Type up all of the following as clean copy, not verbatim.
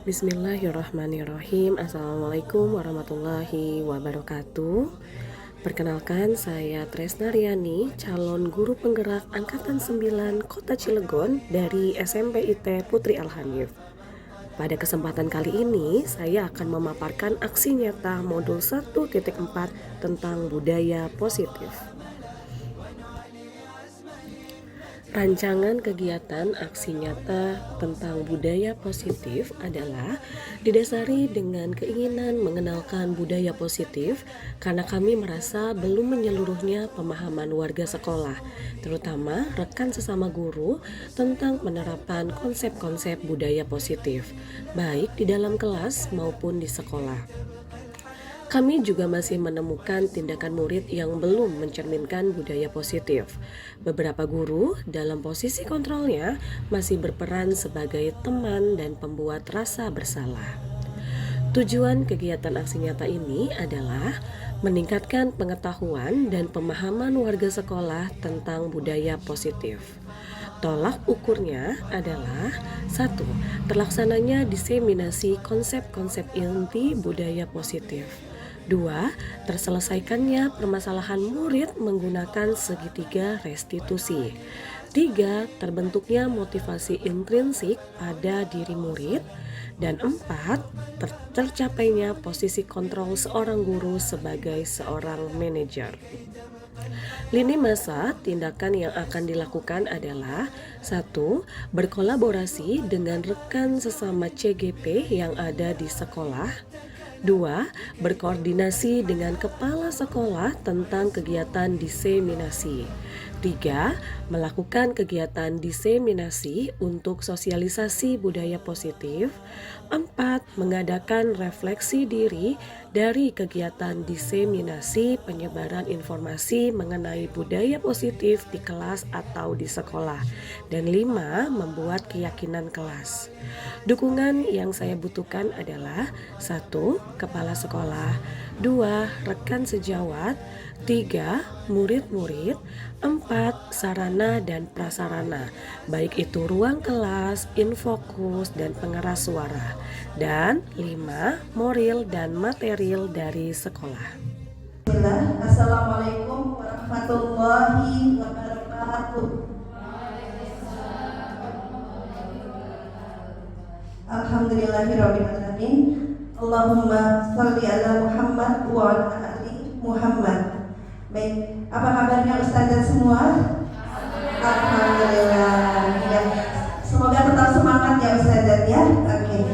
Bismillahirrahmanirrahim. Assalamualaikum warahmatullahi wabarakatuh. Perkenalkan, saya Tresna Riani, calon guru penggerak Angkatan 9 Kota Cilegon dari SMP IT Putri Al-Hanif. Pada kesempatan kali ini, saya akan memaparkan aksi nyata modul 1.4 tentang budaya positif. Rancangan kegiatan aksi nyata tentang budaya positif adalah didasari dengan keinginan mengenalkan budaya positif karena kami merasa belum menyeluruhnya pemahaman warga sekolah, terutama rekan sesama guru tentang penerapan konsep-konsep budaya positif, baik di dalam kelas maupun di sekolah. Kami juga masih menemukan tindakan murid yang belum mencerminkan budaya positif. Beberapa guru dalam posisi kontrolnya masih berperan sebagai teman dan pembuat rasa bersalah. Tujuan kegiatan aksi nyata ini adalah meningkatkan pengetahuan dan pemahaman warga sekolah tentang budaya positif. Tolak ukurnya adalah 1. Terlaksananya diseminasi konsep-konsep inti budaya positif. 2. Terselesaikannya permasalahan murid menggunakan segitiga restitusi. 3. Terbentuknya motivasi intrinsik pada diri murid. Dan 4. Tercapainya posisi kontrol seorang guru sebagai seorang manajer. Lini masa tindakan yang akan dilakukan adalah 1. Berkolaborasi dengan rekan sesama CGP yang ada di sekolah. 2. Berkoordinasi dengan kepala sekolah tentang kegiatan diseminasi. 3. Melakukan kegiatan diseminasi untuk sosialisasi budaya positif. 4. Mengadakan refleksi diri dari kegiatan diseminasi penyebaran informasi mengenai budaya positif di kelas atau di sekolah. Dan 5. Membuat keyakinan kelas. Dukungan yang saya butuhkan adalah 1. Kepala sekolah, 2. Rekan sejawat, 3. Murid-murid, 4. Sarana dan prasarana, baik itu ruang kelas, infokus, dan pengeras suara, dan 5. Moral dan material dari sekolah. Assalamualaikum warahmatullahi wabarakatuh. Alhamdulillahirrahmanirrahim. Allahumma sholli ala Muhammad wa ala ali Muhammad. Baik, apa kabarnya Ustazah semua? Alhamdulillah. Ya. Semoga tetap semangat ya Ustazah ya. Oke.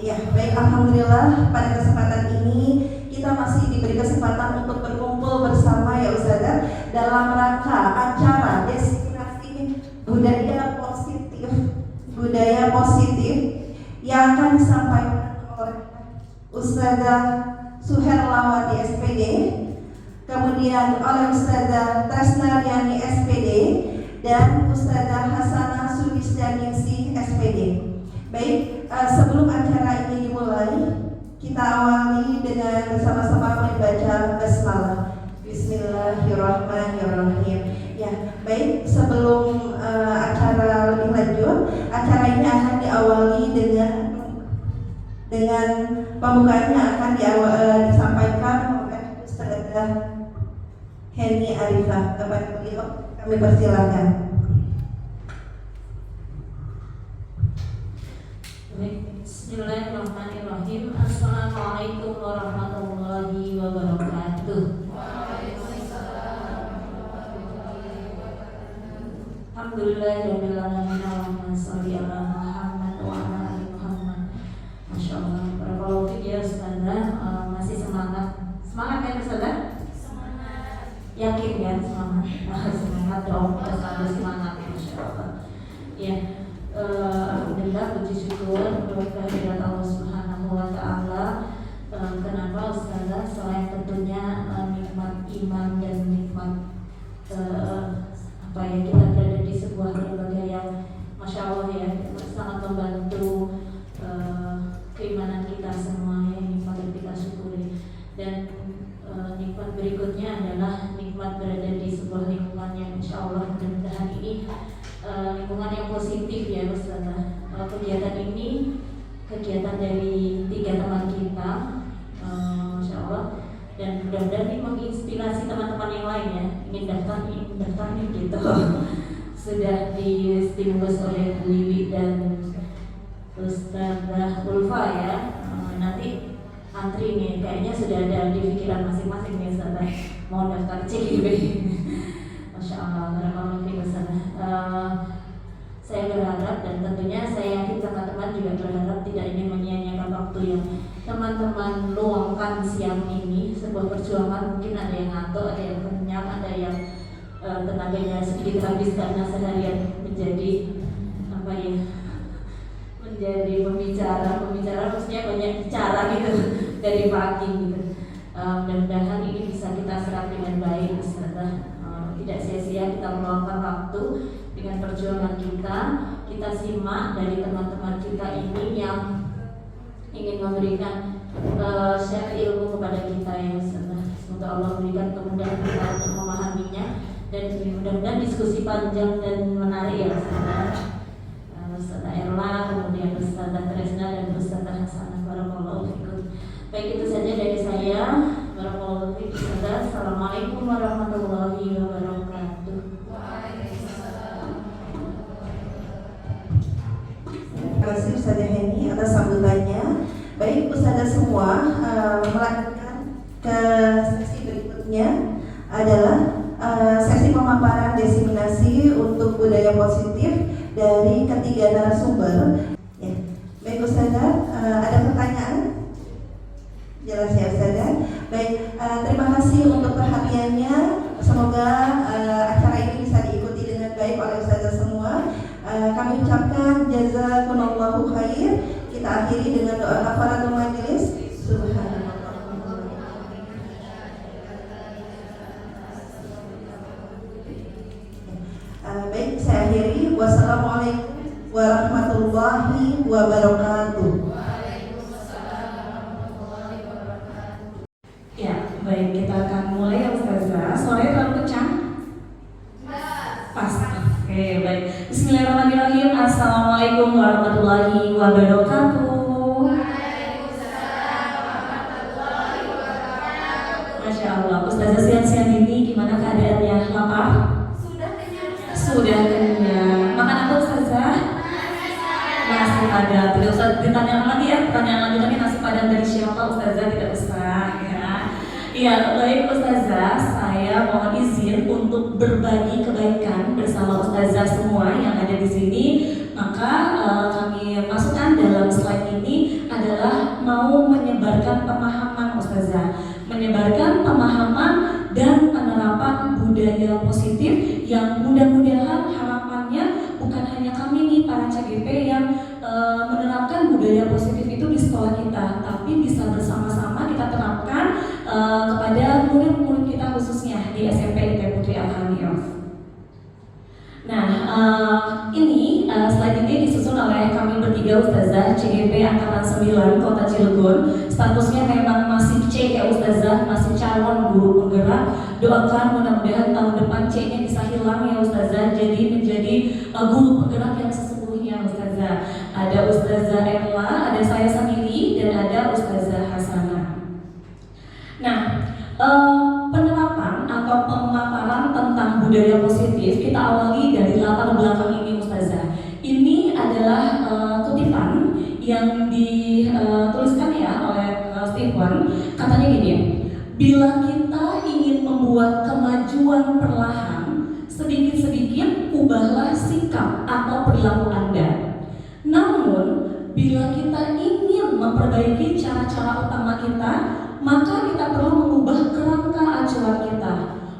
Ya, baik, alhamdulillah pada kesempatan ini kita masih diberi kesempatan untuk berkumpul bersama ya Ustazah dalam rangka acara destinasi budaya positif yang akan disampaikan oleh Ustazah Suherlawati SPD, kemudian oleh Ustazah Tresna Riani SPD, dan Ustazah Hasanah Sudisdaningsih SPD. Baik, sebelum acara ini dimulai, kita awali dengan bersama-sama membaca basmalah. Bismillahirrahmanirrahim. Ya, baik, sebelum acara lebih lanjut, acara ini akan diawali dengan pembukaannya akan disampaikan oleh Ustazah Heni Arifah. Kepada beliau kami persilakan. Bismillahirrahmanirrahim. Assalamualaikum warahmatullahi wabarakatuh. Alhamdulillahirabbil alamin. Allahumma sholli ala Muhammad wa ala ali Muhammad. Masya Allah. Barakallahu fiik ya Ustazah. Masih semangat kan Ustazah? Semangat. Yakin kan semangat? Semangat dong. Kita selalu semangat Masya Allah. Ya. Alhamdulillah, puji syukur kehadirat Allah Subhanahu wa Ta'ala. Kenapa Ustazah? Selain tentunya nikmat iman dan nikmat kita berada di sebuah lembaga yang Masya Allah ya, sangat membantu keimanan kita semua ya, nikmat yang kita syukuri. Dan nikmat berikutnya adalah nikmat berada di sebuah lingkungan yang Insya Allah mudah-mudahan ini lingkungan yang positif ya Ustazah. Kegiatan ini kegiatan datang dari 3 teman kita, Masya Allah, dan mudah-mudahan ini menginspirasi teman-teman yang lain ya, ingin daftar nih gitu. Sudah distimulus oleh Bu Wiwi dan Ustazah Ulfa ya. Nanti antri nih, kayaknya sudah ada di pikiran masing-masing nih Ustazah mau daftar CGP. Masya Allah, barakallahu fiik Ustazah. Saya berharap dan tentunya saya yakin teman-teman juga berharap tidak ingin menyia-nyiakan waktu yang teman-teman luangkan siang ini. Sebuah perjuangan, mungkin ada yang ngantuk, ada yang kenyang, ada yang tenaganya sedikit habis karena seharian menjadi apa ya, menjadi pembicara maksudnya banyak bicara gitu dari pagi gitu. Mudah-mudahan ini bisa kita serap dengan baik Ustazah. Tidak sia-sia kita meluangkan waktu dengan perjuangan kita simak dari teman-teman kita ini yang ingin memberikan share ilmu kepada kita ya Ustazah. Semoga Allah berikan kemudahan kita untuk memahaminya dan mudah-mudahan diskusi panjang dan menarik ya Ustazah. Ustazah Erla, kemudian Ustazah Tresna dan Ustazah Hasanah. Barakallahu fikum. Baik, itu saja dari saya. Barakallahu fikum Ustazah. Assalamualaikum warahmatullahi wabarakatuh. Terima kasih Ustazah Heni atas sambutannya. Baik Ustazah semua, melanjutkan ke sesi berikutnya adalah sesi pemaparan diseminasi untuk budaya positif dari ketiga narasumber. Ya. Baik Ustazah, ada pertanyaan? Jelas ya Ustazah. Baik, terima kasih untuk perhatiannya. Semoga acara ini bisa diikuti dengan baik oleh Ustazah semua. Kami ucapkan jazakumullahu khair. Kita akhiri dengan doa kafaratul majelis. Subhanallah. Baik, saya akhiri. Wassalamualaikum warahmatullahi wabarakatuh. Ya, baik, kita akan mulai ya Ustazah. Suaranya terlalu kencang? Pas. Oke, baik. Bismillahirrahmanirrahim. Assalamualaikum warahmatullahi wabarakatuh. Masya Allah, Ustazah siang-siang ini gimana keadaannya? Lapar? Sudah kenyang. Makan apa Ustazah? Nasi padang. Tidak usah ditanya lagi ya. Pertanyaan lanjutannya nasi padang dari siapa Ustazah? Tidak usah ya. Iya, baik Ustazah. Saya mohon izin untuk berbagi kebaikan bersama Ustazah semua yang ada di sini. Maka kami masukkan dalam slide ini adalah mau menyebarkan pemahaman Ustazah, menyebarkan pemahaman dan penerapan budaya positif yang mudah-mudahan harapannya bukan hanya kami nih para CGP yang menerapkan budaya positif itu di sekolah kita, tapi bisa bersama-sama kita terapkan kepada murid-murid kita khususnya di SMP IT Putri Al-Hamiyah. Nah, ini slide ini disusun oleh kami bertiga Ustazah CGP Angkatan 9 Kota Cilegon. Statusnya memang masih C ya Ustazah, masih calon guru penggerak. Doakan mudah-mudahan tahun depan C-nya bisa hilang ya Ustazah, jadi menjadi guru penggerak yang sesungguhnya Ustazah. Ada Ustazah Erla, ada saya sendiri, dan ada Ustazah Hasanah. Nah, penerapan atau pemaparan tentang budaya positif kita awali dari latar belakang ini Ustazah. Ini adalah kutipan yang dituliskan ya oleh Stephen. Katanya gini, bila kita ingin membuat kemajuan perlahan, sedikit-sedikit ubahlah sikap atau perilaku Anda. Namun, bila kita ingin memperbaiki cara-cara utama kita, maka kita perlu mengubah kerangka acuan kita.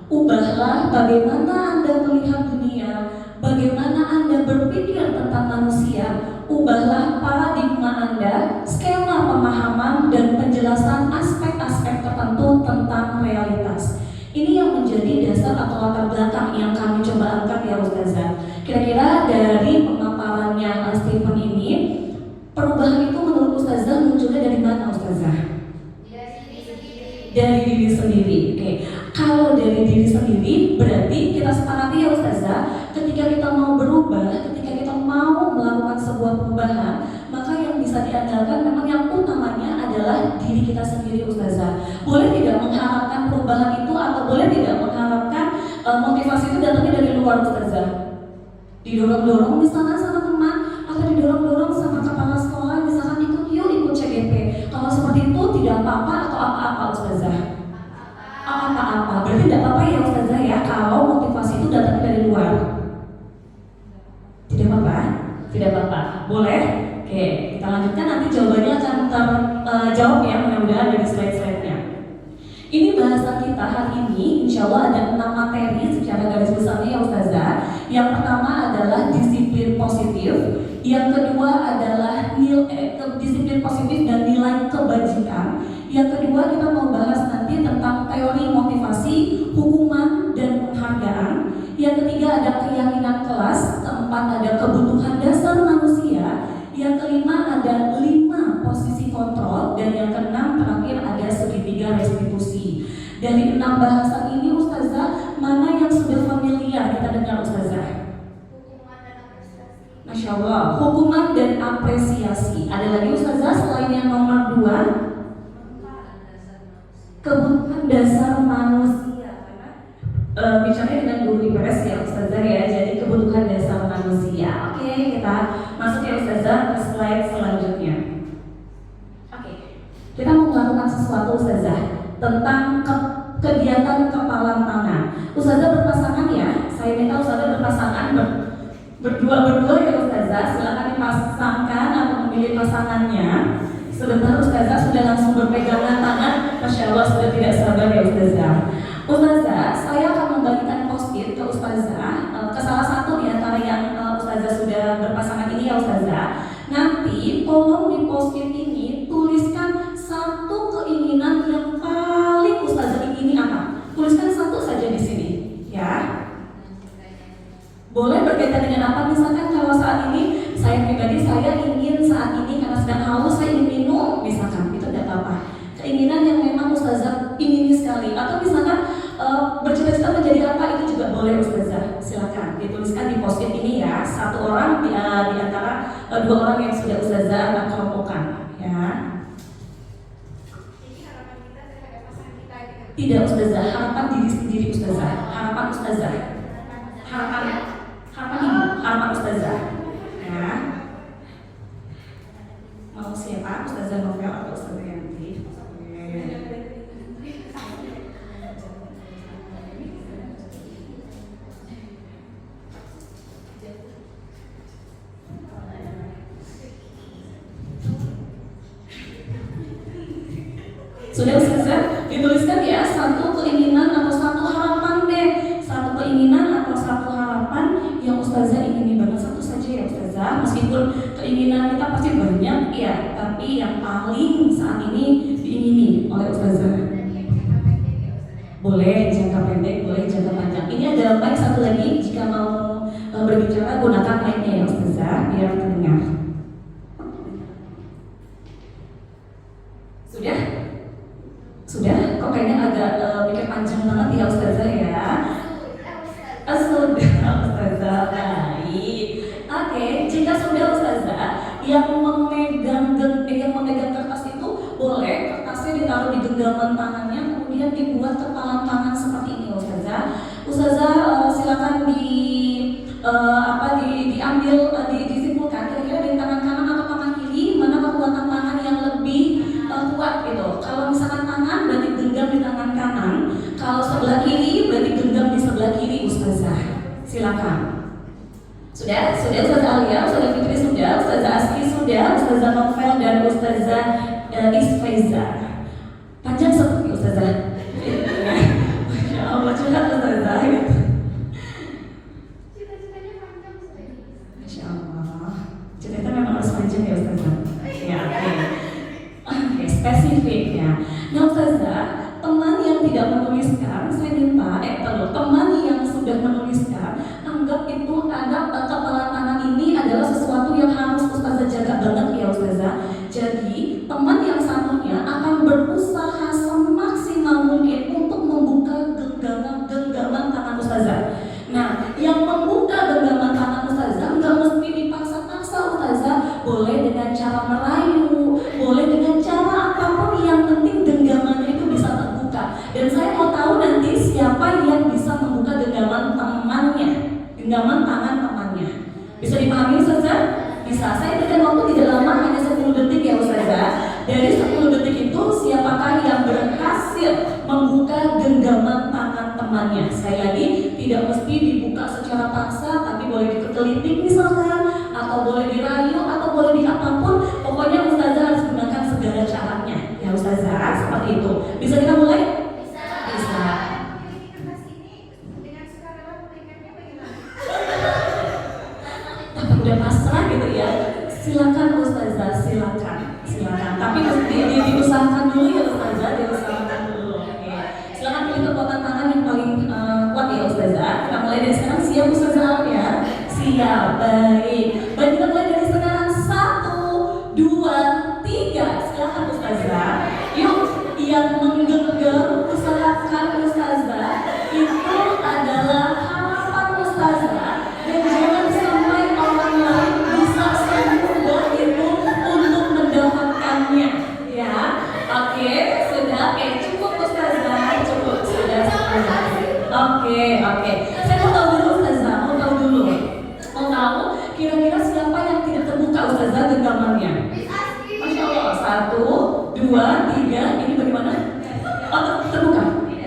Ubahlah bagaimana Anda melihat dunia, bagaimana Anda berpikir tentang manusia. Ubahlah paradigma Anda, skema pemahaman dan penjelasan aspek-aspek tertentu tentang realitas. Ini yang menjadi dasar atau latar belakang yang kami coba angkat ya Ustazah. Kira-kira dari pemaparannya Stephen ini, perubahan itu menurut Ustazah munculnya dari mana Ustazah? Dari diri sendiri. Oke. Kalau dari diri sendiri berarti kita sepakati ya Ustazah, ketika kita mau berubah, ketika kita mau melakukan sebuah perubahan, maka yang bisa bisa diandalkan memang yang utamanya adalah diri kita sendiri Ustazah. Boleh tidak mengharapkan perubahan itu atau boleh tidak mengharapkan motivasi itu datangnya dari luar Ustazah? Didorong-dorong misalkan sama teman atau didorong-dorong sama kepala sekolah, misalkan ikut CGP. Kalau seperti itu tidak apa-apa atau apa-apa Ustazah? Apa-apa, berarti tidak apa-apa ya Ustazah ya kalau motivasi itu datangnya dari luar. Tidak apa-apa? Tidak apa-apa, boleh? Oke, kita lanjutkan, nanti jawabannya akan terjawab ya mudah-mudahan dari slide-slide-nya. Ini bahasa kita hari ini, insya Allah ada 6 materi secara garis besarnya ya Ustazah. Yang pertama adalah disiplin positif, yang kedua adalah disiplin positif dan nilai kebajikan. Yang kedua kita mau bahas nanti tentang teori motivasi, hukuman, dan penghargaan. Yang ketiga ada keyakinan kelas, keempat ada kebutuhan dasar manusia, yang kelima ada 5 posisi kontrol, dan yang keenam terakhir ada segitiga restitusi. Dari 6 bahasan ini Ustazah, mana yang sudah familiar kita dengar Ustazah? Masya Allah, hukuman dan apresiasi. Ada lagi Ustazah selain yang nomor 2? Kebutuhan dasar manusia. Bicara dengan guru IPS ya Ustazah ya, jadi kebutuhan dasar manusia. Oke, kita masuk ya Ustazah ke slide selanjutnya. Oke, kita mau melakukan sesuatu Ustazah tentang kegiatan kepalan tangan. Ustazah berpasangan ya, saya minta Ustazah berpasangan berdua ya Ustazah, silakan dipasangkan atau memilih pasangannya. Sebentar Ustazah sudah langsung berpegangan tangan, Masya Allah sudah tidak sabar ya Ustazah. Ustazah, saya akan membagikan post-it ke Ustazah, ke salah satu di antara yang Ustazah sudah berpasangan ini ya Ustazah. Nanti tolong di post-it ini tuliskan satu keinginan yang paling Ustazah ingini apa? Tuliskan satu saja di sini, ya. Boleh berkaitan dengan apa? Misalkan kalau saat ini saya pribadi saya ingin saat ini karena sedang haus saya ingin minum, misalkan itu tidak apa-apa. Keinginan yang memang Ustazah ingini sekali, atau misalkan bercita-cita menjadi apa itu juga boleh Ustazah. Silakan dituliskan di post-it ini ya. Satu orang di antara 2 orang yang sudah Ustazah kelompokkan, ya. Tidak Ustazah, harapan diri sendiri Ustazah, harapan Ustazah, harapan ibu, harapan Ustazah, ya. Mau siapa? Ustazah Novel atau Ustazah Yanti? Sudah Ustazah, dituliskan ya satu keinginan atau satu harapan deh, satu keinginan atau satu harapan yang Ustazah ingini banget, satu saja ya Ustazah. Meskipun keinginan kita pasti banyak ya, tapi yang paling saat ini diingini oleh Ustazah. Boleh jangka pendek, boleh jangka panjang. Ini ada mic satu lagi, jika mau berbicara gunakan mic-nya ya Ustazah biar terdengar. Sudah? Sudah? Kok kayaknya agak mikir panjang banget ya Ustazah ya? Sudah Ustazah, baik. Oke, jika sudah Ustazah, yang memegang kertas itu boleh kertasnya ditaruh di genggaman tangannya, kemudian dibuat kepalan tangan seperti ini Ustazah. Ustazah silakan diambil, disimpulkan kira-kira dari tangan kanan atau tangan kiri mana kekuatan tangan yang lebih kuat gitu. Kalau misalkan tangan berarti genggam di tangan kanan, kalau sebelah kiri berarti genggam di sebelah kiri Ustazah. Silakan. Sudah Ustazah Alia, Ustazah Fitri sudah, Ustazah Aski sudah, Ustazah Novel dan Ustazah Isfaiza. Panjang seperti Ustazah. Masya Allah, curhat Ustazah. Masya Allah, cerita memang harus panjang ya Ustazah. Ya, oke, spesifik ya. Nah Ustazah, teman yang tidak menuliskan, saya minta, teman yang sudah menuliskan, anggap itu ada kepalan tangan ini adalah sesuatu yang harus Ustazah jaga banget ya Ustazah. Jadi teman yang satunya akan berusaha semaksimal mungkin untuk membuka genggaman tangan Ustazah. Nah, yang membuka genggaman tangan Ustazah nggak mesti dipaksa-paksa Ustazah, boleh dengan cara meraih itu siapakah yang berhasil membuka genggaman tangan temannya. Sekali lagi, tidak mesti dibuka secara paksa, tapi boleh dikeliling misalkan, atau boleh dirayu, atau boleh di apapun. Pokoknya Ustazah harus gunakan segala caranya. Ya Ustazah, seperti itu. Bisa kita mulai? Bisa. Tapi udah pasrah gitu ya. Silakan Ustazah, silakan. Tapi mesti diusahakan dulu ya Ustazah, diusahakan dulu. Oke. Silakan pilih kekuatan tangan yang paling kuat ya Ustazah. Kita mulai dari sekarang, siap Ustazah ya? Siap, baik. Baik, kita mulai dari sekarang. 1, 2, 3. Silakan Ustazah. Yuk, yang menggenggam usahakan Ustazah itu adalah harapan Ustazah, dan jangan sampai orang lain bisa semudah itu untuk mendapatkannya. Ya, oke, sudah, oke, cukup Ustazah, cukup, sudah. Oke. Saya mau tahu dulu Ustazah, mau tahu kira-kira siapa yang tidak terbuka Ustazah genggamannya? Masya Allah, 1, 2, 3, ini bagaimana? Oh, terbuka?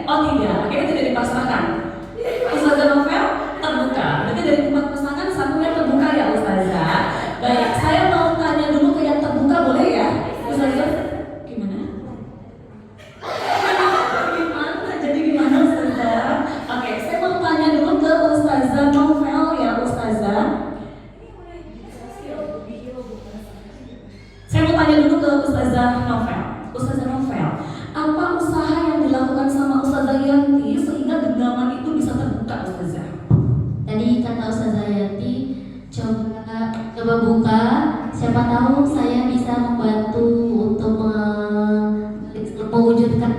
Oh tidak, akhirnya tidak dipasrahkan. Ustazah Novel terbuka, berarti dari 4 pasangan satunya terbuka ya Ustazah. Baik, saya mau tanya dulu ke yang terbuka, boleh ya Ustazah? Gimana? Jadi gimana Ustazah? Oke, saya mau tanya dulu ke Ustazah Novel ya Ustazah. Saya mau tanya dulu ke Ustazah Novel. Ustazah Novel, apa usaha yang dilakukan sama Ustazah Yanti sehingga genggaman itu bisa terbuka Ustazah? Tadi kata Ustazah Yanti, coba buka, siapa tahu saya bisa membantu untuk mewujudkan.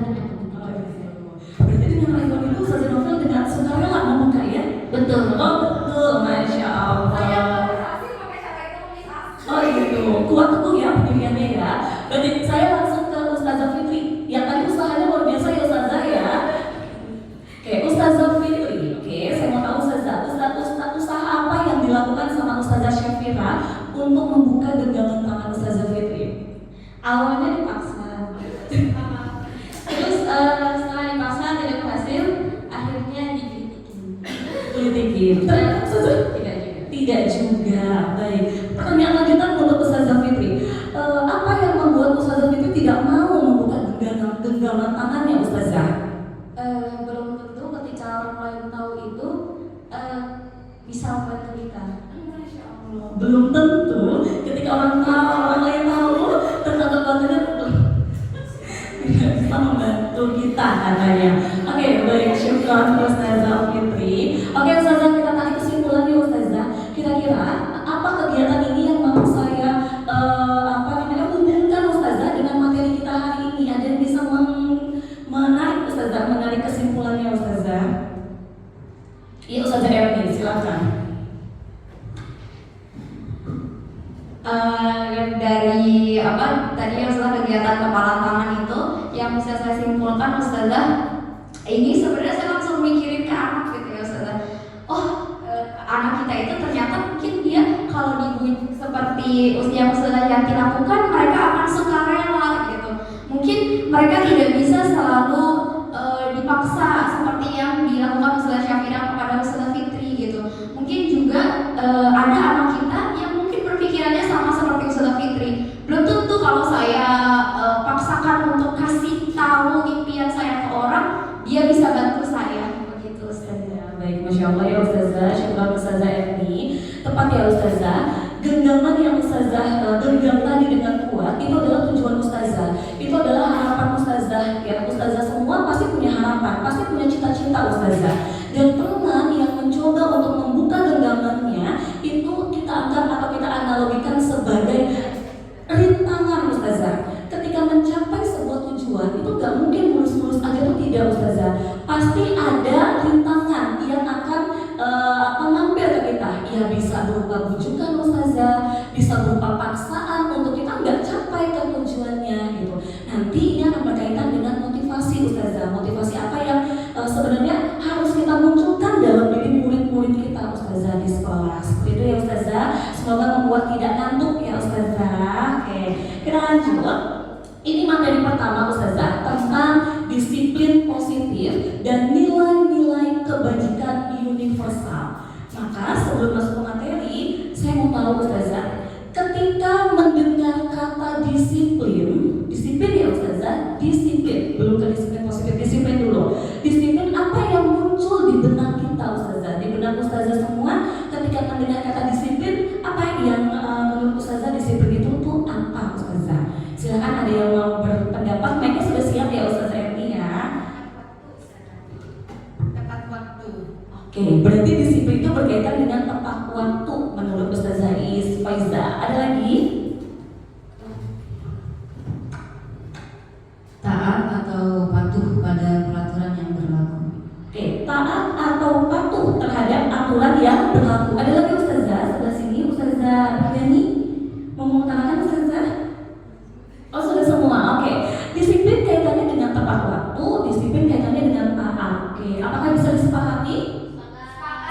Berarti dengan respon itu Ustazah Novel dengan sukarela membuka ya? Betul. Oh betul, Masya Allah. Oh gitu, kuat tuh ya pendiriannya ya. Berarti saya langsung ke Ustazah Fitri. Yang tadi usahanya luar biasa ya Ustazah ya. Oke, Ustazah Fitri. Oke, saya mau tahu Ustazah, usaha apa yang dilakukan sama Ustazah Syafira untuk membuka genggaman tangan Ustazah Fitri? Awalnya dipaksa, terus setelah dipaksa tidak berhasil, akhirnya Kritikin. Tidak juga. Baik. Pertanyaan lanjutan untuk Ustazah Fitri. Apa yang membuat Ustazah Fitri tidak mau membuka genggaman tangannya Ustazah? belum tentu ketika orang lain tahu itu bisa membantu kita. Masya Allah. Belum tentu ketika orang lain tahu ternyata bantunya tidak bisa membantu kita katanya. Oke, baik, syukran Ustazah Fitri. Oke Ustazah, kita tarik kesimpulannya Ustazah. Kira-kira apa kegiatan ini yang mau saya hubungkan Ustazah dengan materi kita hari ini? Ada yang bisa menarik Ustazah, menarik kesimpulannya Ustazah? Iya Ustazah Erni, silakan. Dari tadi yang setelah kegiatan kepalan tangan itu yang bisa saya simpulkan Ustazah, ini sebenarnya saya langsung mikirin ke anak gitu ya Ustazah. Anak kita itu ternyata mungkin dia kalau dibuat seperti yang Ustazah Yanti lakukan, mereka akan sukarela gitu. Mungkin mereka tidak bisa selalu dipaksa seperti yang dilakukan Ustazah Syafira kepada Ustazah Fitri gitu. Mungkin juga ada anak kita yang mungkin berpikirannya sama seperti Ustazah Fitri. Belum tentu kalau saya paksakan untuk kasih tahu impian saya ke orang, dia bisa bantu saya begitu Ustazah. Baik, Masya Allah ya Ustazah, syukur Ustazah Erni. Tepat ya Ustazah, genggaman yang Ustazah genggam tadi dengan kuat itu adalah tujuan Ustazah. Itu adalah harapan Ustazah ya. Ustazah semua pasti punya harapan, pasti punya cita-cita Ustazah. Dan teman yang mencoba untuk membuka genggamannya itu kita anggap atau kita analogikan sebagai rintangan Ustazah. Ketika mencapai sebuah tujuan itu gak mungkin mulus-mulus aja tuh, tidak Ustazah. Pasti ada rintangan yang akan mampir ke kita. Ya bisa berupa bujukan Ustazah, bisa berupa paksaan untuk kita nggak capai ke tujuannya gitu. Nanti ini akan berkaitan dengan motivasi Ustazah. Motivasi apa yang sebenarnya harus kita munculkan dalam diri murid-murid kita Ustazah di sekolah. Seperti itu ya Ustazah. Semoga membuat tidak ngantuk ya Ustazah. Oke, kita lanjut. Ini materi pertama Ustazah tentang disiplin positif dan nilai-nilai kebajikan universal. Maka sebelum masuk ke materi, saya mau tahu Ustazah, ketika mendengar kata disiplin ya Ustazah, disiplin, belum ke disiplin positif, disiplin dulu. Disiplin apa yang muncul di benak kita Ustazah, di benak Ustazah semua ketika mendengar kata disiplin, apa yang menurut Ustazah disiplin itu tuh apa Ustazah? Silakan ada yang mau berpendapat, mereka sudah siap ya Ustazah Erni ya? Tepat waktu. Oke, berarti disiplin itu berkaitan dengan tepat waktu menurut Ustazah Faiza. Ada lagi? Taat atau patuh pada peraturan yang berlaku. Oke, taat atau patuh terhadap aturan yang berlaku. Ada lagi Ustazah sebelah sini, Ustazah Yani mau mengutarakan Ustazah? Oh sudah semua, oke. Disiplin kaitannya dengan tepat waktu, disiplin kaitannya dengan taat. Oke, apakah bisa disepakati?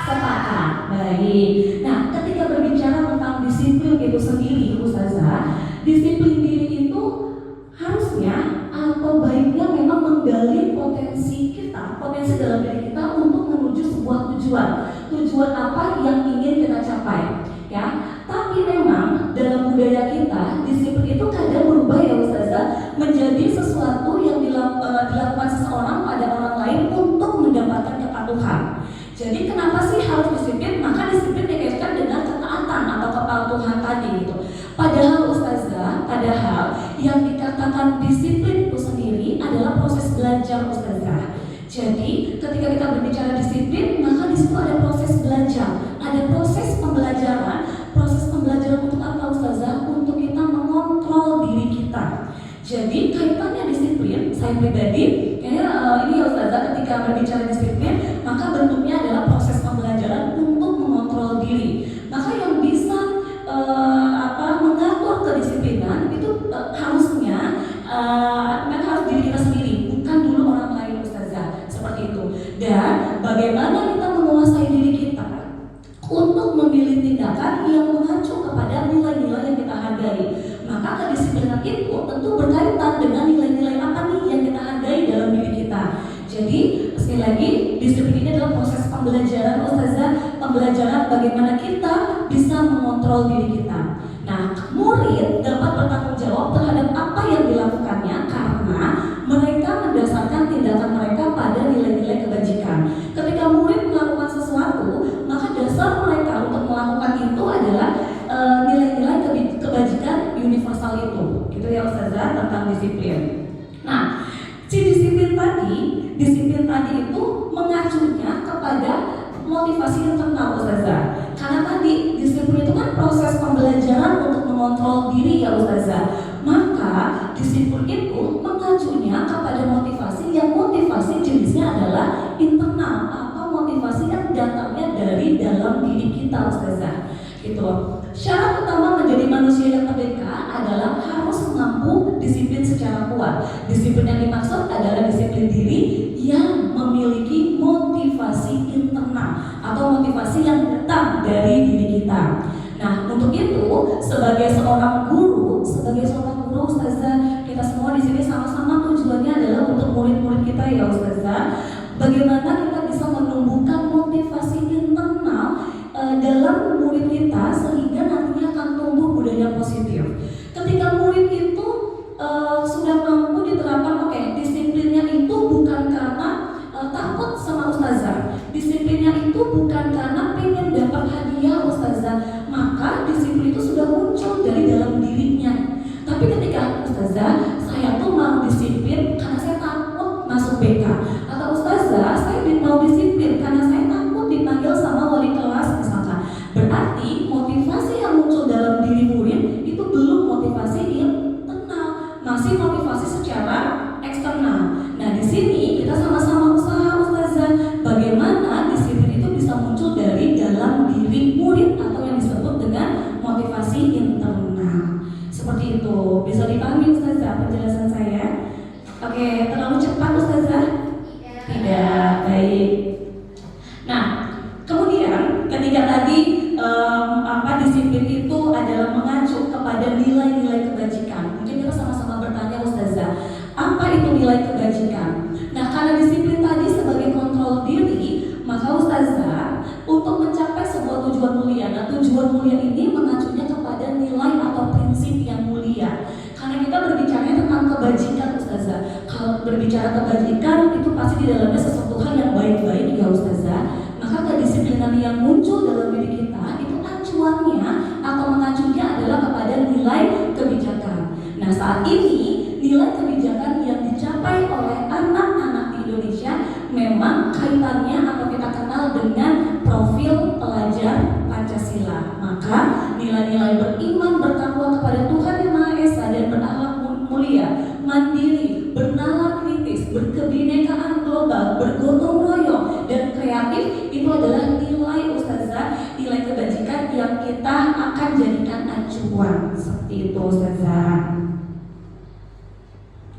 Sepakat. Baik. Nah, ketika berbicara tentang disiplin itu sendiri, Ustazah, disiplin diri itu harusnya atau baiknya memang menggali potensi kita, potensi dalam diri kita untuk menuju sebuah tujuan. Tujuan apa yang ingin kita capai, ya? Tapi memang dalam budaya kita, disiplin itu kadang berubah ya Ustazah, menjadi sesuatu yang dilakukan seseorang pada orang lain untuk mendapatkan kepatuhan. Jadi kenapa sih harus disiplin? Maka disiplin dikaitkan dengan ketaatan atau kepatuhan tadi gitu. Padahal Ustazah, yang dikatakan disiplin itu sendiri adalah proses belajar Ustazah. Jadi ketika kita berbicara disiplin, maka di situ ada proses belajar, ada proses pembelajaran. Proses pembelajaran untuk apa Ustazah? Untuk kita mengontrol diri kita. Jadi kaitannya disiplin, saya pribadi, kayaknya ini ya Ustazah, ketika berbicara disiplin, maka bentuknya adalah proses pembelajaran untuk mengontrol diri. Maka yang bisa mengatur kedisiplinan itu harusnya harus diri kita sendiri, bukan dulu orang lain Ustazah, seperti itu. Dan bagaimana kita menguasai diri kita untuk memilih tindakan yang mengacu kepada nilai-nilai yang kita hargai. Maka kedisiplinan itu tentu berkaitan dengan nilai-nilai apa nih yang kita hargai dalam diri kita. Jadi sekali lagi, disiplin ini adalah proses pembelajaran Ustazah, pembelajaran bagaimana kita bisa mengontrol diri kita. Nah, murid dapat bertanggung jawab terhadap apa yang dilakukannya karena mereka mendasarkan tindakan mereka pada nilai-nilai kebajikan. Ketika murid melakukan sesuatu, maka dasar mereka untuk melakukan itu adalah nilai-nilai kebajikan universal itu. Gitu ya Ustazah tentang disiplin. Nah, disiplin tadi itu mengacunya kepada motivasi internal Ustazah. Karena tadi disiplin itu kan proses pembelajaran untuk mengontrol diri ya Ustazah. Maka disiplin itu mengacunya kepada motivasi yang motivasi jenisnya adalah internal atau motivasi yang datangnya dari dalam diri kita Ustazah. Gitu. Syarat utama menjadi manusia yang merdeka adalah harus mampu disiplin secara kuat. Disiplin yang dimaksud adalah disiplin diri yang memiliki motivasi internal atau motivasi yang datang dari diri kita. Nah, untuk itu sebagai seorang guru Ustazah, kita semua di sini sama-sama tujuannya adalah untuk murid-murid kita ya Ustazah. Bagaimana kita bisa menumbuhkan motivasi internal dalam murid kita sehingga nantinya akan tumbuh budaya positif. Ketika murid itu sudah mampu diterapkan, disiplinnya itu bukan karena takut sama Ustazah, disiplinnya itu bukan karena pengen dapat hadiah Ustazah, maka disiplin itu sudah muncul dari dalam dirinya. Tapi ketika Ustazah, saya tuh mau disiplin karena saya takut masuk BK, atau Ustazah, saya mau disiplin karena saya takut dipanggil sama wali kelas misalkan, berarti motivasi nilai kebajikan. Nah, karena disiplin tadi sebagai kontrol diri, maka Ustazah untuk mencapai sebuah tujuan mulia. Nah, tujuan mulia ini mengacunya kepada nilai atau prinsip yang mulia. Karena kita berbicara tentang kebajikan, Ustazah. Kalau berbicara kebajikan itu pasti di dalamnya sesuatu hal yang baik-baik ya Ustazah. Maka kedisiplinan yang muncul dalam diri kita itu acuannya atau mengacunya adalah kepada nilai kebijakan. Nah, saat ini nilai kebijakan yang dicapai oleh anak-anak di Indonesia memang kaitannya atau kita kenal dengan profil pelajar Pancasila. Maka nilai-nilai beriman, bertakwa kepada Tuhan Yang Maha Esa dan berakhlak mulia, mandiri, bernalar kritis, berkebinekaan global, bergotong royong dan kreatif itu adalah nilai Ustazah, nilai kebajikan yang kita akan jadikan acuan. Seperti itu Ustazah.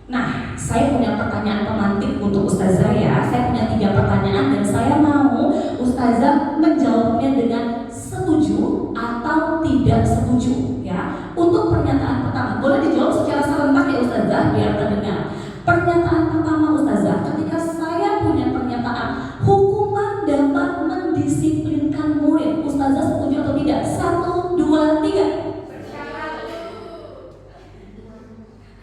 Nah, saya punya pertanyaan pemantik untuk Ustazah ya. Saya punya 3 pertanyaan dan saya mau Ustazah menjawabnya dengan setuju atau tidak setuju ya. Untuk pernyataan pertama, boleh dijawab secara serentak ya Ustazah biar terdengar. Pernyataan pertama Ustazah, ketika saya punya pernyataan hukuman dapat mendisiplinkan murid, Ustazah setuju atau tidak? 1, 2, 3.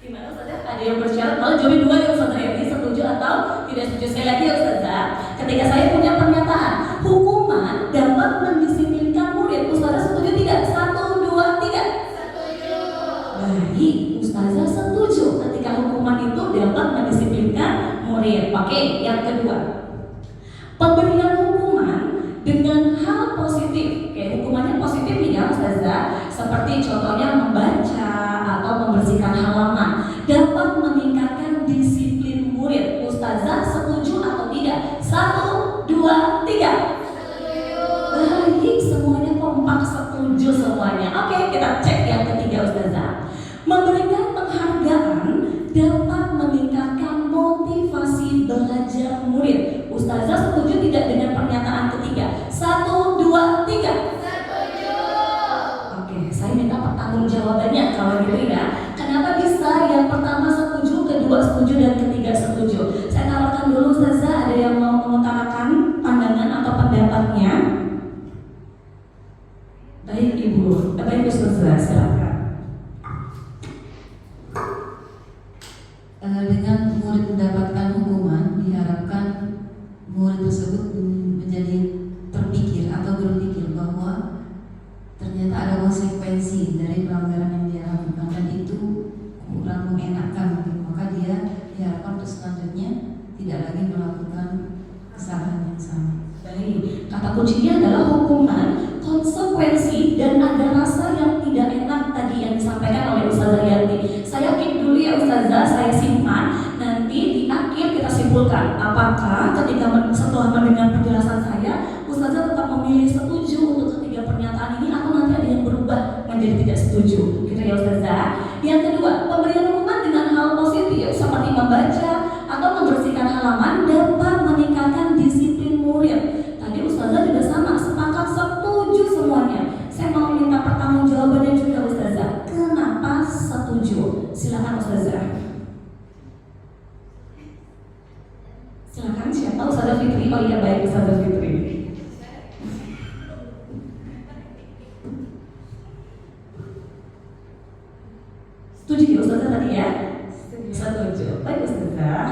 Gimana Ustazah? Ada yang bersyarat? Kalau jawab 2 ya Ustazah ya. Ini setuju atau tidak setuju? Sekali lagi ya Ustazah. Ketika saya punya pernyataan hukuman dapat mendisiplinkan murid, Ustazah setuju tidak? 1, 2, 3. Setuju. Baik, Ustazah setuju ketika hukuman itu dapat mendisiplinkan murid. Oke, yang kedua, pemberian hukuman dengan hal positif. Oke, hukumannya positif nih ya Ustazah. Seperti contohnya membaca atau membersihkan halaman dapat meningkatkan disiplin murid. Ustazah setuju atau tidak? 1, 2, 3. Setuju. Baik, semuanya kompak setuju semuanya. Oke, kita cek yang ketiga Ustazah. Memberikan penghargaan dapat meningkatkan motivasi belajar murid. Ustazah setuju tidak dengan pernyataan ketiga? 1, 2, 3. Setuju. Oke, saya minta pertanggungjawabannya kalau gitu ya. Kenapa bisa yang pertama setuju, kedua setuju, dan ketiga setuju? Saya tawarkan dulu Ustazah, ada yang mau mengutarakan pandangan atau pendapatnya? Baik Ibu, baik Ustazah, silakan. Dengan murid mendapatkan hukuman, diharapkan murid tersebut menjadi terpikir atau berpikir bahwa ternyata ada konsekuensi dari pelanggaran yang dia lakukan dan itu kurang mengenakan, maka dia diharapkan untuk selanjutnya tidak lagi melakukan kesalahan yang sama. Baik, kata kuncinya adalah hukuman, konsekuensi, dan ada rasa yang tidak enak tadi yang disampaikan oleh Ustazah Yanti. Saya keep dulu ya Ustazah, saya simpan. Nanti di akhir kita simpulkan apakah ketika setelah mendengar penjelasan saya, Ustazah tetap memilih setuju untuk ketiga pernyataan ini atau nanti ada yang berubah menjadi tidak setuju. Gitu ya Ustazah. Yang kedua, pemberian hukuman dengan hal positif seperti membaca atau membersihkan halaman dapat meningkatkan disiplin murid. Tadi Ustazah juga sama, sepakat setuju semuanya. Saya mau minta pertanggungjawabannya juga Ustazah. Kenapa setuju? Silakan Ustazah. Silakan siapa? Ustazah Fitri. Oh iya baik Ustazah Fitri. Setuju ya Ustazah tadi ya? Setuju. Baik Ustazah.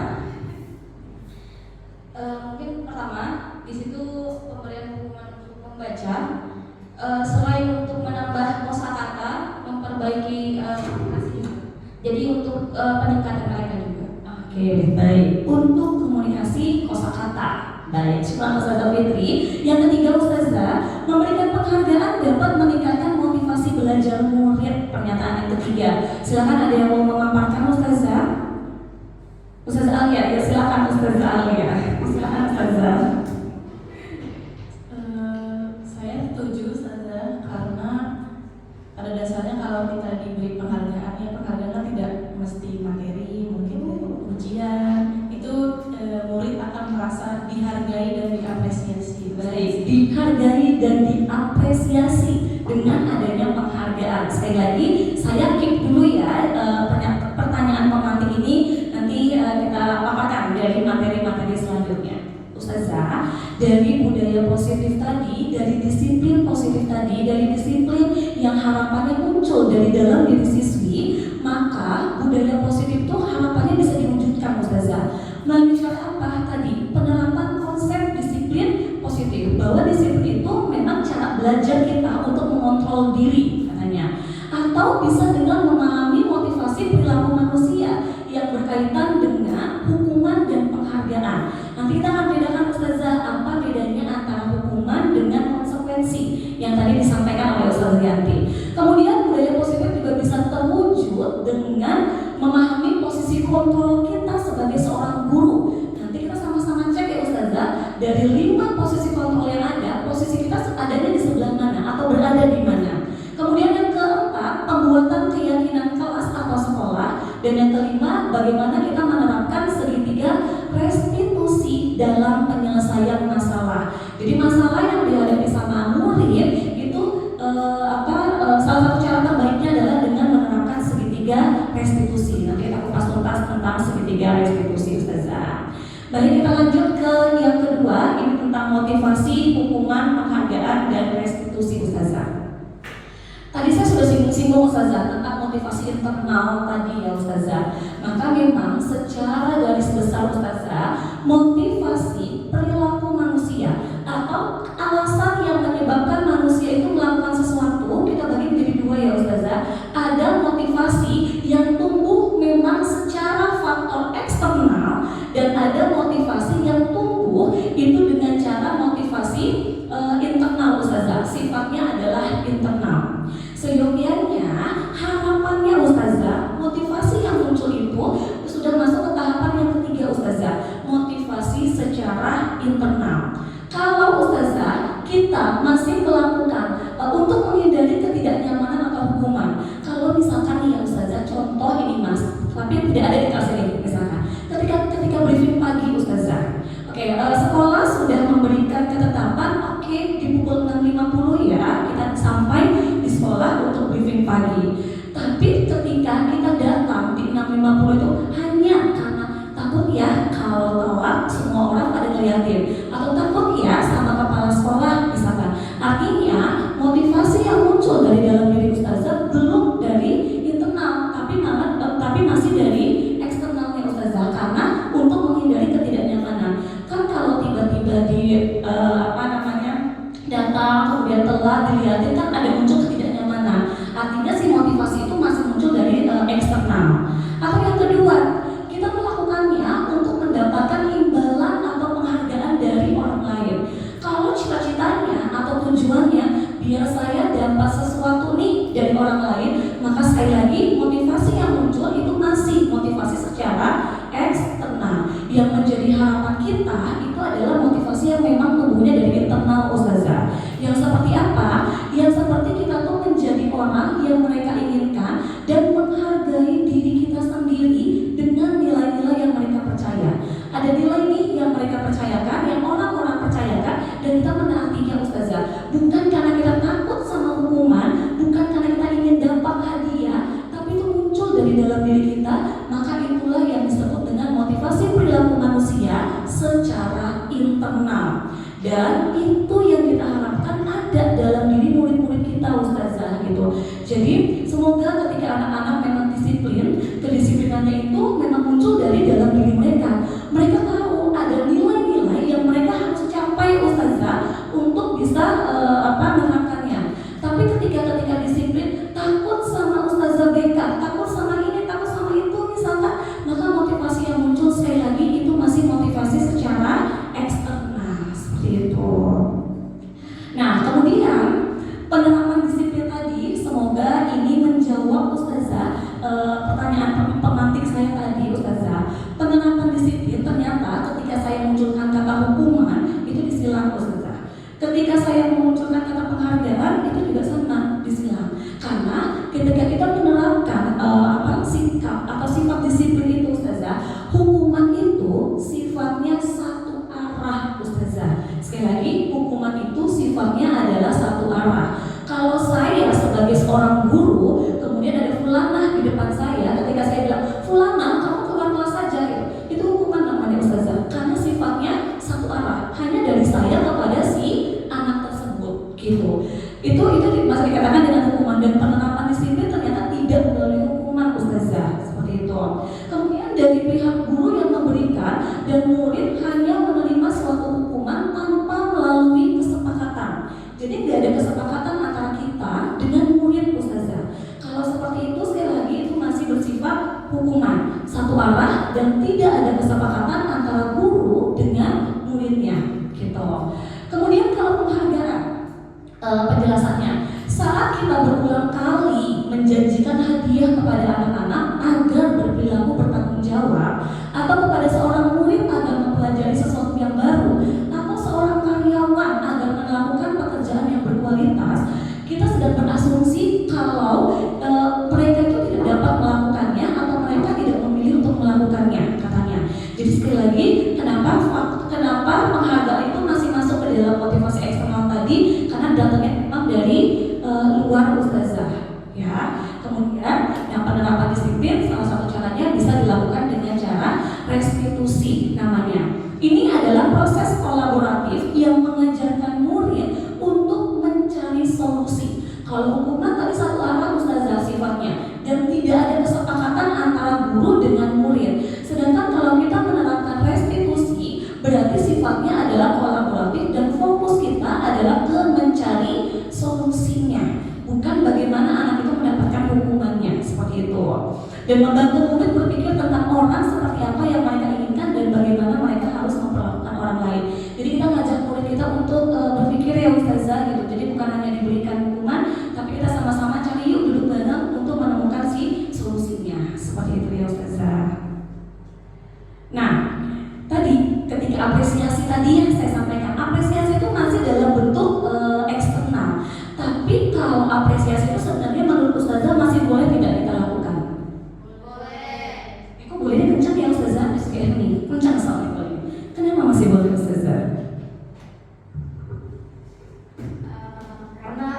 Mungkin pertama di situ pemberian hukuman untuk membaca selain untuk menambah kosakata, memperbaiki komunikasi juga. Jadi untuk peningkatan mereka juga. Oke, baik. Untuk komunikasi kosakata. Baik, syukur Ustazah Fitri. Yang ketiga Ustazah, memberikan penghargaan dapat meningkatkan motivasi belajar murid. Pernyataan yang ketiga. Silakan ada yang mau memaparkan Ustazah? Ustazah Alia, ya silakan Ustazah Alia. Silakan Ustazah. Saya setuju Ustazah karena pada dasarnya kalau kita diberi penghargaan ya penghargaan tidak mesti materi, mungkin ujian itu murid akan merasa dihargai dan diapresiasi. Baik, dihargai dan diapresiasi dengan adanya penghargaan. Sekali lagi, saya keep dulu ya pertanyaan pemantik ini. Nanti kita berikutnya. Ustazah, dari budaya positif tadi, dari disiplin positif tadi, dari disiplin yang harapannya muncul dari dalam diri siswi, maka budaya positif itu harapannya bisa diwujudkan, Ustazah. Melalui cara apa tadi? Penerapan konsep disiplin positif, bahwa disiplin itu memang cara belajar kita untuk mengontrol diri katanya, atau bisa dengan memahami motivasi perilaku manusia yang berkaitan dengan hukuman dan penghargaan. Nanti kita akan bedakan, Ustazah, apa bedanya antara hukuman dengan konsekuensi yang tadi disampaikan oleh Ustazah Yanti. Kemudian budaya positif juga bisa terwujud dengan memahami posisi kontrol kita sebagai seorang guru. Nanti kita sama-sama cek ya Ustazah, dari 5 posisi kontrol yang ada, posisi kita adanya di sebelah mana atau berada di mana. Kemudian yang keempat, pembuatan keyakinan kelas atau sekolah. Dan yang kelima, bagaimana kita menerapkan segitiga restitusi dalam penyelesaian masalah. Jadi masalah yang dihadapi sama murid itu salah satu cara terbaiknya adalah dengan menerapkan segitiga restitusi. Nanti kita kupas tuntas tentang segitiga restitusi, Ustazah. Baik, kita lanjut ke yang kedua, ini tentang motivasi, hukuman, penghargaan, dan restitusi, Ustazah. Tadi saya sudah singgung Ustazah tentang motivasi internal tadi ya Ustazah. Maka memang secara garis besar Ustazah, motivasi perilaku manusia atau alasan yang menyebabkan manusia itu melakukan sesuatu kita bagi menjadi 2 ya Ustazah. Ada motivasi yang tumbuh memang secara faktor eksternal, dan ada motivasi yang tumbuh itu dengan cara motivasi internal Ustazah. Sifatnya adalah internal. Seyogianya, harapannya Ustazah, motivasi yang muncul itu sudah masuk ke tahapan yang ketiga Ustazah, motivasi secara internal. Kalau Ustazah, kita masih melakukan untuk menghindari ketidaknyamanan atau hukuman. Kalau misalkan nih ya Ustazah, contoh ini Mas, tapi tidak ada di kelas ini misalkan. Ketika briefing pagi Ustazah, sekolah sudah memberikan ketetapan, di pukul 6.50 ya kita sampai di sekolah untuk briefing pagi. Tapi ketika kita datang di 6.50 itu hanya karena takut ya kalau telat semua orang pada ngeliatin, atau takut ya sama kepala sekolah misalkan. Artinya motivasi yang muncul dari dalam diri Ustazah belum dari internal, tapi masih dari eksternalnya Ustazah, karena untuk menghindari ketidaknyamanan. Kan kalau tiba-tiba di datang kemudian telat dilihatin kan ada muncul ketidaknyamanan. Artinya si motivasi itu masih muncul dari eksternal. Atau yang kedua, kita melakukannya untuk mendapatkan imbalan atau penghargaan dari orang lain. Kalau cita-citanya atau tujuannya biar saya dapat sesuatu nih dari orang lain, maka sekali lagi motivasi yang muncul itu masih motivasi secara eksternal. Yang menjadi harapan kita itu adalah motivasi yang memang tumbuhnya dari internal Ustazah. Yang seperti apa? Yang seperti kita tuh menjadi orang yang mereka inginkan dan menghargai diri kita sendiri dengan nilai-nilai yang mereka percaya. Ada nilai nih yang mereka percayakan, yang orang-orang percayakan, dan kita menaatinya Ustazah. Bukan karena kita takut sama hukuman, bukan karena kita ingin dapat hadiah, tapi itu muncul dari dalam diri kita. Maka itulah yang disebut dengan motivasi perilaku manusia secara internal. Dan itu yang kita harapkan ada dalam diri murid-murid kita Ustazah gitu. Jadi semoga ketika anak-anak memang disiplin, kedisiplinannya itu memang muncul dari dalam diri mereka. Mereka tahu ada nilai-nilai yang mereka harus capai Ustazah untuk bisa menerapkannya. Tapi ketika disiplin, takut sama Ustazah BK, takut sama ini, takut sama itu misalkan, maka motivasi yang muncul sekali lagi itu masih motivasi secara eksternal seperti itu. Nah, kemudian penerapan disiplin tadi, semoga ini menjawab Ustazah pertanyaan pemantik saya tadi Ustazah. Penerapan disiplin ternyata ketika saya munculkan kata hukuman itu disilang Ustazah. Ketika saya memunculkan kata penghargaan itu juga sama disilang. Karena ketika kita menerapkan sikap atau sifat disiplin itu Ustazah, hukuman itu sifatnya satu arah Ustazah. Sekali lagi, hukuman itu sifatnya adalah satu arah. Kalau saya sebagai seorang guru, kemudian ada fulanah di depan saya, ketika saya bilang, fulanah kamu keluar kelas saja, itu hukuman namanya Ustazah. Karena sifatnya dan murid hanya menerima suatu hukuman tanpa melalui kesepakatan. Jadi nggak ada kesepakatan antara kita dengan murid ustazah. Kalau seperti itu sekali lagi itu masih bersifat hukuman satu arah dan tidak ada kesepakatan antara guru dengan muridnya gitu. Kemudian kalau penghargaan, penjelasannya saat kita berulang kali menjanjikan hadiah kepada anak-anak agar berperilaku bertanggung jawab, atau kepada seorang murid agar mempelajari sesuatu yang baru, atau seorang karyawan agar melakukan pekerjaan yang berkualitas, kita sedang berasumsi kalau mereka itu tidak dapat melakukannya atau mereka tidak memilih untuk melakukannya katanya. Jadi sekali lagi, kenapa penghargaan itu masih masuk ke dalam motivasi eksternal tadi? Karena datangnya memang dari luar ustazah, ya. Kemudian yang penerapan disiplin salah satu caranya bisa dilakukan dengan cara restitusi namanya. Ini adalah proses kolaboratif yang mengajarkan murid untuk mencari solusi. Kalau hukuman tadi satu arah ustazah sifatnya dan tidak ada kesepakatan antara guru dengan murid. Sedangkan kalau kita menerapkan restitusi berarti sifatnya adalah kolaboratif dan fokus kita adalah ke mencari solusinya, bukan bagaimana anak itu mendapatkan hukumannya seperti itu. Dan membantu murid berpikir tentang orang seperti apa yang mereka inginkan dan bagaimana mereka harus memperlakukan orang lain. Jadi kita ngajak murid kita untuk berpikir ya ustazah gitu. Jadi bukan hanya diberikan hukuman, tapi kita sama-sama cari yuk duduk bareng untuk menemukan si solusinya. Seperti itu ya ustazah. Nah, tadi ketika apresiasi tadi yang saya sampaikan, apresiasi itu masih dalam bentuk eksternal. Tapi kalau apresiasi itu sebenarnya menurut ustazah masih boleh tidak kita lakukan? Boleh. Kok bolehnya kencang ya ustazah? Kayak ini, kencang soalnya boleh. Kenapa masih boleh ustazah? Karena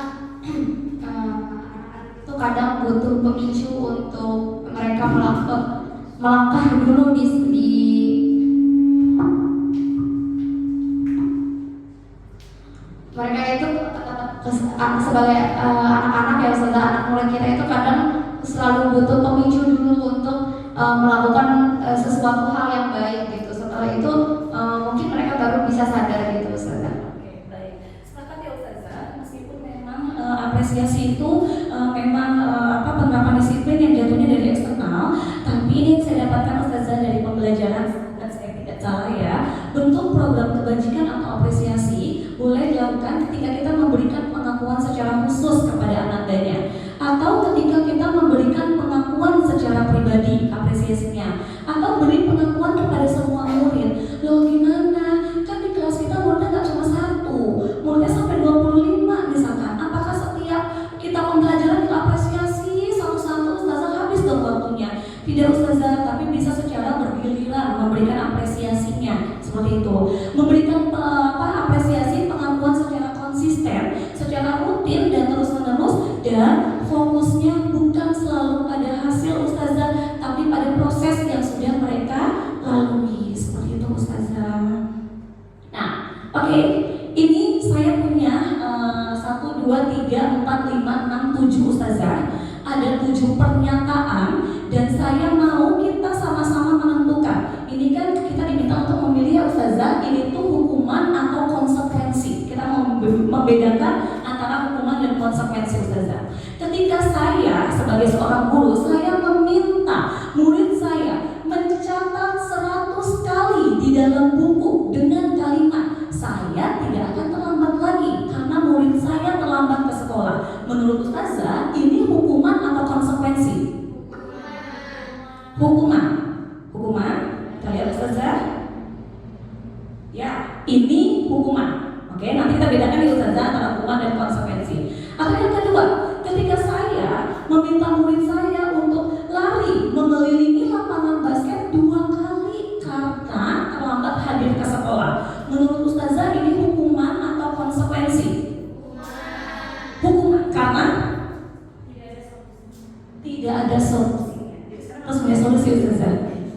anak-anak itu kadang butuh pemicu untuk mereka melangkah dulu di mereka itu sebagai anak-anak ya ustazah, anak murid kita itu kadang selalu butuh pemicu dulu untuk melakukan sesuatu hal yang baik gitu. Setelah itu mungkin mereka baru bisa sadar gitu ustazah. Oke, baik. Sepakat ya ustazah, meskipun memang apresiasi itu memang penerapan disiplin yang jatuhnya dari eksternal, tapi ini yang saya dapatkan ustazah dari pembelajaran dan saya tidak salah ya, bentuk program kebajikan atau apresiasi boleh dilakukan ketika kita memberikan pengakuan secara khusus kepada anandanya, atau ketika kita memberikan pengakuan secara pribadi apresiasinya, atau beri pengakuan kepada semua murid. Loh gimana? Kan di kelas kita muridnya nggak cuma satu, muridnya sampai 25 misalkan. Apakah setiap kita pembelajaran diapresiasi satu-satu ustazah habis dong waktunya? Tidak ustazah, tapi bisa secara bergiliran memberikan apresiasinya seperti itu. Memberikan apresiasi pengakuan secara konsisten, secara rutin dan terus-menerus, dan fokusnya bukan selalu pada hasil ustazah, tapi pada proses yang sudah mereka lalui seperti itu ustazah. Nah, oke. Ini saya punya 1, 2, 3, 4, 5, 6, 7 ustazah. Ada 7 pernyataan dan saya mau kita sama-sama menentukan. Ini kan kita diminta untuk memilih ya ustazah, ini tuh hukuman atau konsekuensi. Kita mau membedakan antara hukuman dan konsekuensi ustazah. Ketika saya sebagai seorang guru, saya meminta murid saya mencatat 100 kali di dalam buku dengan kalimat saya tidak akan terlambat lagi karena murid saya terlambat ke sekolah. Menurut ustazah, ini hukuman atau konsekuensi? Hukuman. Hukuman. Kita lihat ustazah. Ya, ini hukuman. Oke, nanti kita bedakan ya ustazah antara hukuman dan konsekuensi. Atau yang kedua, ketika saya meminta murid saya untuk lari mengelilingi lapangan basket 2 kali karena terlambat hadir ke sekolah. Menurut ustazah ini hukuman atau konsekuensi? Hukuman. Karena tidak ada solusinya. Terus punya solusi ustazah.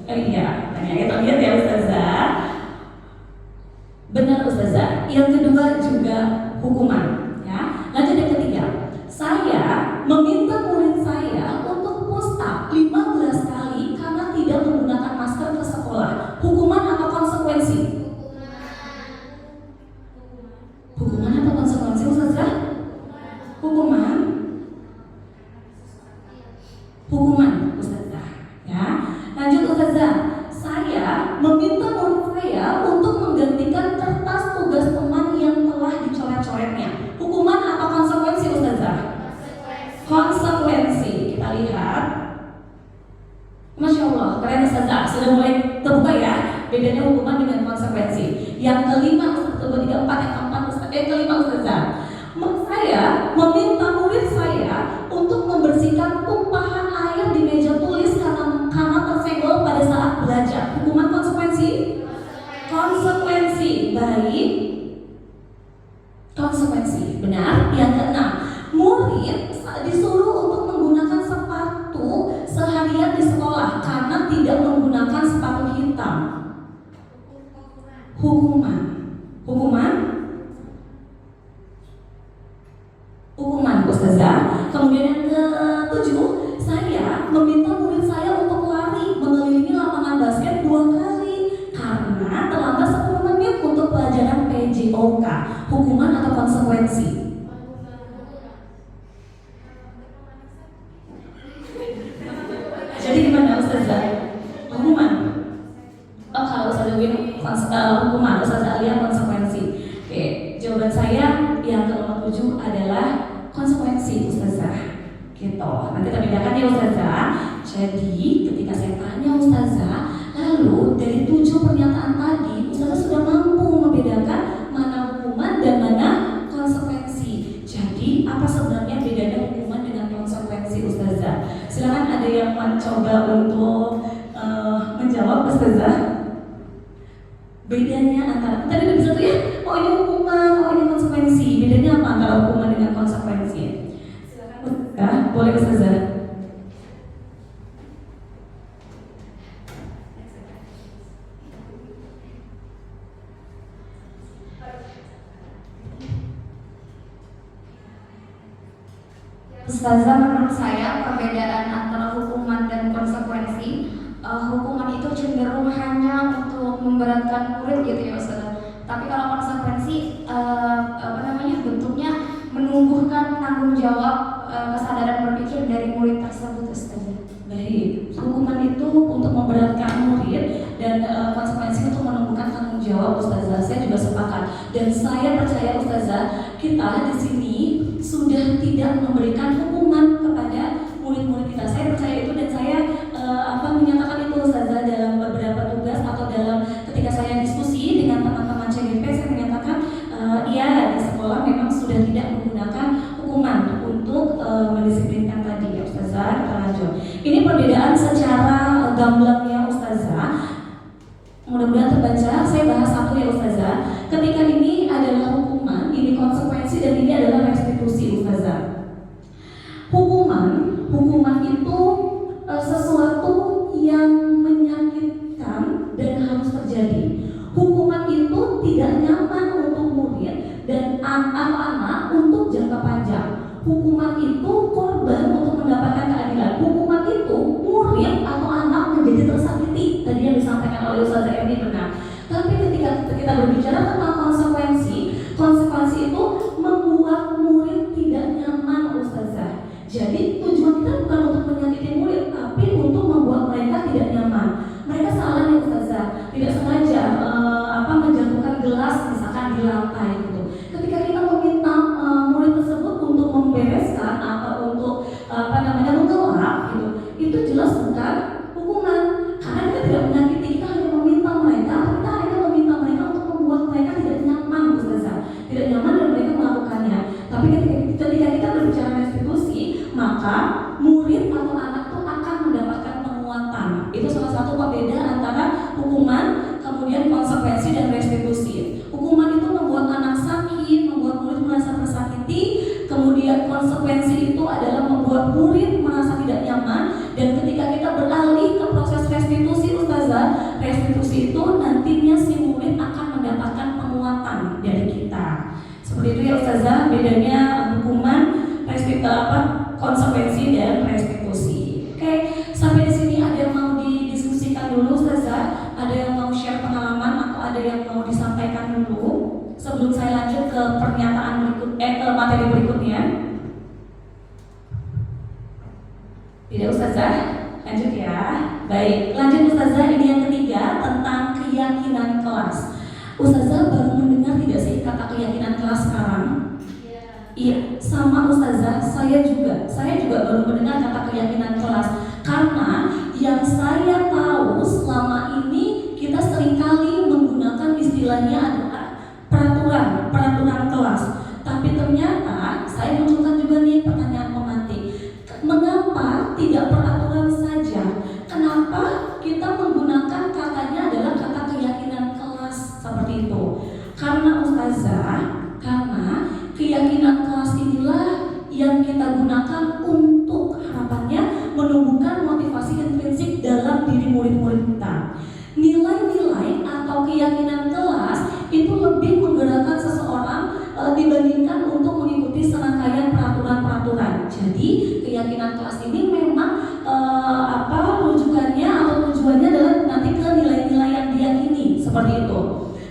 Iya, kita lihat ya ustazah. Benar ustazah. Yang kedua juga hukuman. Ya. Lanjut yang ketiga. Saya meminta murid saya untuk push up 15 kali karena tidak menggunakan masker ke sekolah. Hukuman atau konsekuensi? bedanya hukuman dengan konsekuensi. Yang kelima, satu, dua, tiga, empat, yang kelima Ustazah, saya meminta murid saya untuk membersihkan tumpahan air di meja tulis karena tersenggol pada saat belajar. Hukuman konsekuensi? Konsekuensi, baik. Konsekuensi, benar. Yang keenam, murid disuruh untuk menggunakan sepatu seharian di sekolah karena tidak menggunakan sepatu hitam. Hukuman. Hukuman Ustazah. Kemudian yang ketujuh, saya meminta murid saya untuk lari mengelilingi lapangan basket 2 kali karena terlambat 10 menit untuk pelajaran PJOK. Hukuman atau konsekuensi? Jadi gimana Ustazah? Hukuman. Oh, kalau Ustazah Win hukuman, Ustazah Alia konsekuensi. Oke, jawaban saya yang ke-7 adalah konsekuensi Ustazah. Gitu. Nanti kita bedakan ya Ustazah. Jadi ketika saya tanya Ustazah, lalu dari 7 pernyataan tadi Ustazah sudah mampu membedakan mana hukuman dan mana konsekuensi. Jadi apa sebenarnya bedanya hukuman dengan konsekuensi Ustazah? Silakan ada yang mencoba untuk menjawab Ustazah. Bedanya antara tadi udah bisa tuh ya, oh ini hukuman, oh ini konsekuensi. Bedanya apa antara hukuman dengan konsekuensi? Silakan Ustazah, boleh Ustazah. Ustazah, menurut saya perbedaan antara hukuman dan konsekuensi, hukuman itu cenderung hanya untuk memberatkan murid gitu ya Ustazah. Tapi kalau konsekuensi bentuknya menumbuhkan tanggung jawab, kesadaran berpikir dari murid tersebut Ustazah. Baik, hukuman itu untuk memberatkan murid dan konsekuensi untuk menumbuhkan tanggung jawab Ustazah. Saya juga sepakat dan saya percaya Ustazah, kita di sini sudah tidak memberikan hukuman kepada murid-murid kita. Saya percaya itu dan saya menyatakan itu Ustazah dalam beberapa tugas atau dalam ketika saya diskusi dengan teman-teman CGP, saya menyatakan iya di sekolah memang sudah tidak menggunakan hukuman untuk mendisiplinkan tadi ya Ustazah. Kita lanjut. Ini perbedaan secara gamblangnya Ustazah. Mudah-mudahan terbaca. Saya bahas satu ya Ustazah. Ketika ini adalah hukuman, ini konsekuensi dan ini adalah restitusi Ustazah. Hukuman itu sesuatu yang menyakitkan dan harus terjadi. Hukuman itu tidak nyaman untuk murid dan anak-anak untuk jangka panjang. Hukuman itu korban untuk mendapatkan keadilan. Hukuman itu murid atau anak menjadi tersakiti. Tadi yang disampaikan oleh Ustazah Emi benar. Tapi ketika kita berbicara tentang konsekuensi itu membuat murid tidak nyaman Ustazah. Jadi tujuan kita bukan untuk menyakiti murid, tapi untuk membuat mereka tidak nyaman. Mereka salah nih Ustazah, tidak sengaja menjatuhkan gelas misalkan di lantai gitu. Ketika kita meminta murid tersebut untuk membereskan atau untuk mengelap gitu, itu jelas bukan hukuman. Karena kita tidak menyakiti, kita hanya meminta mereka, kita hanya meminta mereka untuk membuat mereka tidak nyaman Ustazah, tidak nyaman dan mereka melakukannya. Tapi ketika kita berbicara restitusi, maka murid atau anak itu akan mendapatkan penguatan. Itu salah satu pembeda antara hukuman, kemudian konsekuensi dan restitusi. Hukuman itu membuat anak sakit, membuat murid merasa tersakiti. Kemudian konsekuensi itu adalah membuat murid merasa tidak nyaman. Dan ketika kita beralih ke proses restitusi Ustazah, restitusi itu nantinya si murid akan mendapatkan penguatan dari kita. Seperti itu ya Ustazah, bedanya hukuman, konsekuensi dan restitusi. Oke, sampai di sini ada yang mau didiskusikan dulu Ustazah? Ada yang mau share pengalaman atau ada yang mau disampaikan dulu sebelum saya lanjut ke ke materi berikutnya? Tidak Ustazah? Lanjut ya. Baik, lanjut Ustazah. Ini yang ketiga tentang keyakinan kelas. Ustazah baru mendengar tidak sih kata keyakinan kelas sekarang? Iya, sama Ustazah, saya juga baru mendengar kata keyakinan kelas. Karena yang saya tahu selama ini kita seringkali Jadi keyakinan kelas ini memang rujukannya atau tujuannya adalah nanti ke nilai-nilai yang diyakini seperti itu.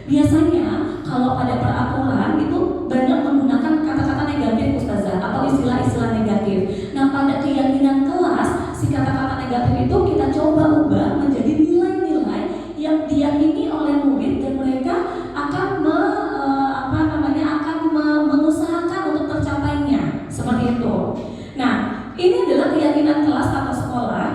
Biasanya kalau pada peraturan itu banyak menggunakan kata-kata negatif Ustazah atau istilah-istilah negatif. Nah pada keyakinan kelas si kata-kata negatif itu kita coba ubah menjadi nilai-nilai yang diyakini oleh murid dan mereka akan mengusahakan untuk tercapainya seperti itu. Nah ini adalah keyakinan kelas atau sekolah.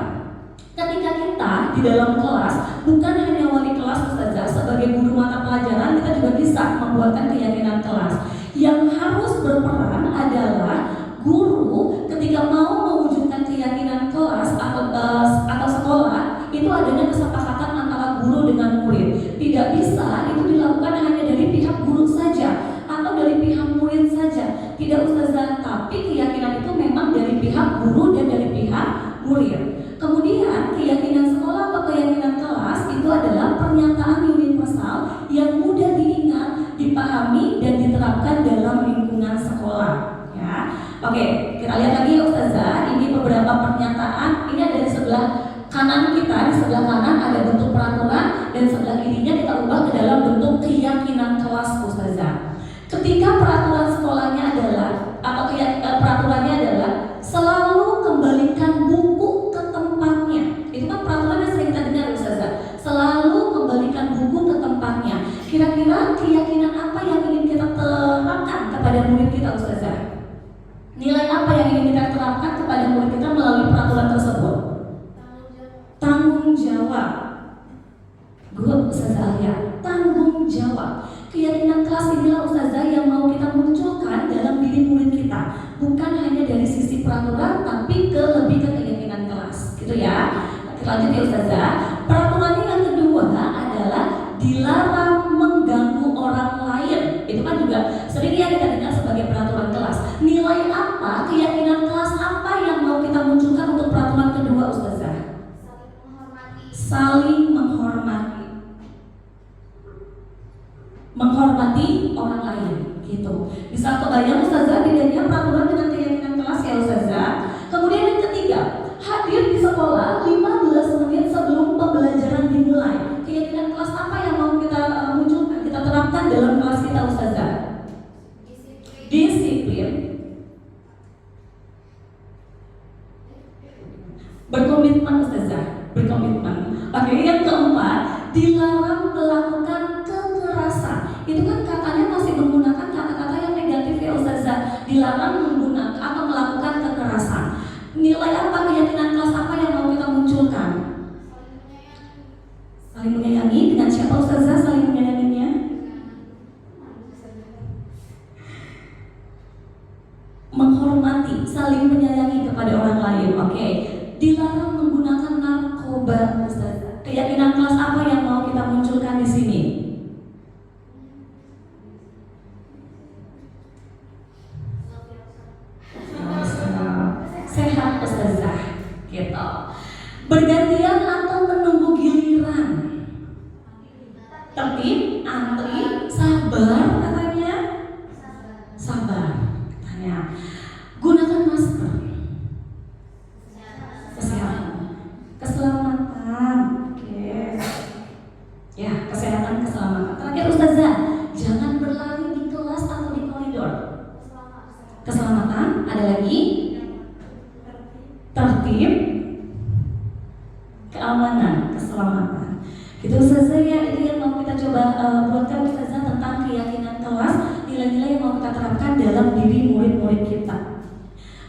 Ketika kita di dalam kelas bukan hanya wali kelas Ustazah, sebagai guru mata pelajaran kita juga bisa membuatkan keyakinan kelas. Yang harus berperan adalah guru ketika mau mewujudkan keyakinan kelas atau sekolah itu adanya kesepakatan antara guru dengan murid. Tidak bisa itu dilakukan hanya dari pihak guru saja atau dari pihak murid saja. Tidak Ustazah, tapi keyakinan itu memang dari pihak guru dan dari pihak murid. Kemudian keyakinan sekolah atau keyakinan kelas itu adalah pernyataan universal yang mudah diingat, dipahami dan diterapkan dalam lingkungan sekolah. Ya, oke, kita lihat lagi ya Ustazah. Ini beberapa pernyataan. Ini ada di sebelah kanan kita. Di sebelah kanan ada bentuk peraturan dan sebelah kirinya kita ubah ke dalam bentuk keyakinan kelas Ustazah. Ketika peraturan sekolahnya adalah atau peraturannya adalah selalu kembalikan buku ke tempatnya. Itu kan peraturan yang sering kita dengar Ustazah. Selalu kembalikan buku ke tempatnya. Kira-kira keyakinan apa yang ingin kita terapkan kepada murid kita Ustazah? Nilai apa yang ingin kita terapkan kepada murid kita melalui peraturan tersebut? Tanggung jawab. Good Ustazah ya. Tanggung jawab. Keyakinan kelas inilah Ustazah yang mau kita munculkan dalam diri murid kita. Bukan hanya dari sisi peraturan tapi lebih ke keyakinan kelas. Gitu ya. Kita lanjut ya Ustazah. Peraturan yang kedua adalah dilarang mengganggu orang lain. Itu kan juga sering ya kita dengar sebagai peraturan kelas. Nilai apa, keyakinan kelas apa yang mau kita munculkan untuk peraturan kedua Ustazah? Saling menghormati. Menghormati orang lain gitu. Bisa kebayang Ustazah bedanya peraturan dengan keyakinan kelas ya Ustazah. Kemudian yang ketiga, hadir di sekolah 15 menit sebelum pembelajaran dimulai. Keyakinan kelas apa yang mau kita munculkan, kita terapkan dalam kelas kita Ustazah? Disiplin. Berkomitmen Ustazah, berkomitmen. Oke, yang keempat, dilarang melakukan kekerasan. Itu kan katanya masih menggunakan kata-kata yang negatif ya Ustazah. Dilarang menggunakan atau melakukan kekerasan. Nilai apa, keyakinan kelas apa yang mau kita munculkan? Saling menyayangi. Dengan siapa Ustazah saling menyayanginya? Menghormati, saling menyayangi kepada orang lain. Oke. Dilarang menggunakan narkoba Ustazah. Keyakinan kelas apa yang mau kita munculkan di sini? Sehat Ustazah gitu. Bergantian atau menunggu giliran. Tertib, antri, sabar katanya. Sabar katanya. Gunakan masker. Kesehatan. Keselamatan. Oke. Ya, kesehatan, keselamatan. Terakhir Ustazah, jangan berlari di kelas atau di koridor. Keselamatan, ada lagi? Tertib, keamanan, keselamatan. Gitu Ustazah ya, itu yang mau kita coba buatkan Ustazah tentang keyakinan kelas, nilai-nilai yang mau kita terapkan dalam diri murid-murid kita.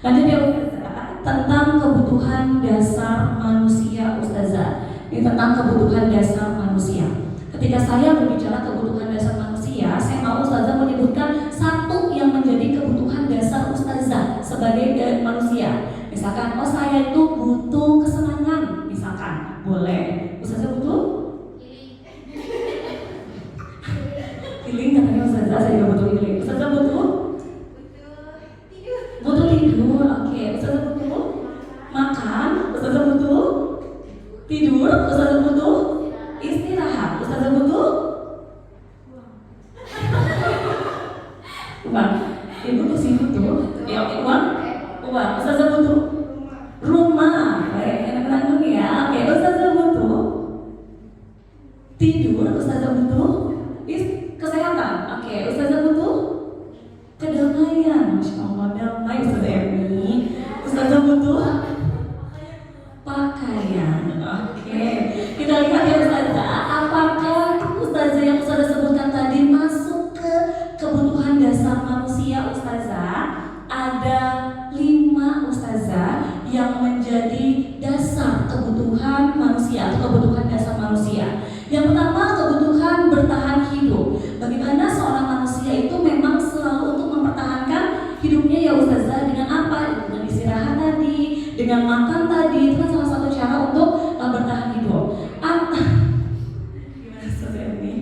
Lanjut ya Ustazah, tentang kebutuhan dasar manusia Ustazah. Ini tentang kebutuhan dasar manusia. Ketika saya berbicara kebutuhan dasar manusia, saya mau Ustazah menyebutkan satu yang menjadi kebutuhan dasar Ustazah sebagai manusia. Misalkan, oh saya itu butuh kesenangan, misalkan, boleh. Ustazah butuh? Healing katanya Ustazah, saya juga butuh healing. Ustazah butuh? Butuh tidur, oke. Ustazah butuh? Makan, Ustazah butuh? Tidur, Ustazah butuh? Istirahat, Ustazah butuh? Uang, ibu tuh sih butuh. Ya oke, uang? Ustazah Oke, Ustazah butuh kedamaian. Masya Allah, damai Ustazah Emi. Ustazah butuh pakaian. Oke, kita lihat ya Ustazah, apakah Ustazah yang Ustazah sebutkan tadi masuk ke kebutuhan dasar manusia Ustazah? Ada 5 Ustazah yang menjadi dasar kebutuhan manusia atau kebutuhan dasar manusia. Yang pertama, kebutuhan bertahan hidup. Bagaimana seorang manusia itu memang selalu untuk mempertahankan hidupnya ya Ustazah, dengan apa? Dengan istirahat tadi, dengan makan tadi, itu kan salah satu cara untuk bertahan hidup. Gimana Ustazah ini?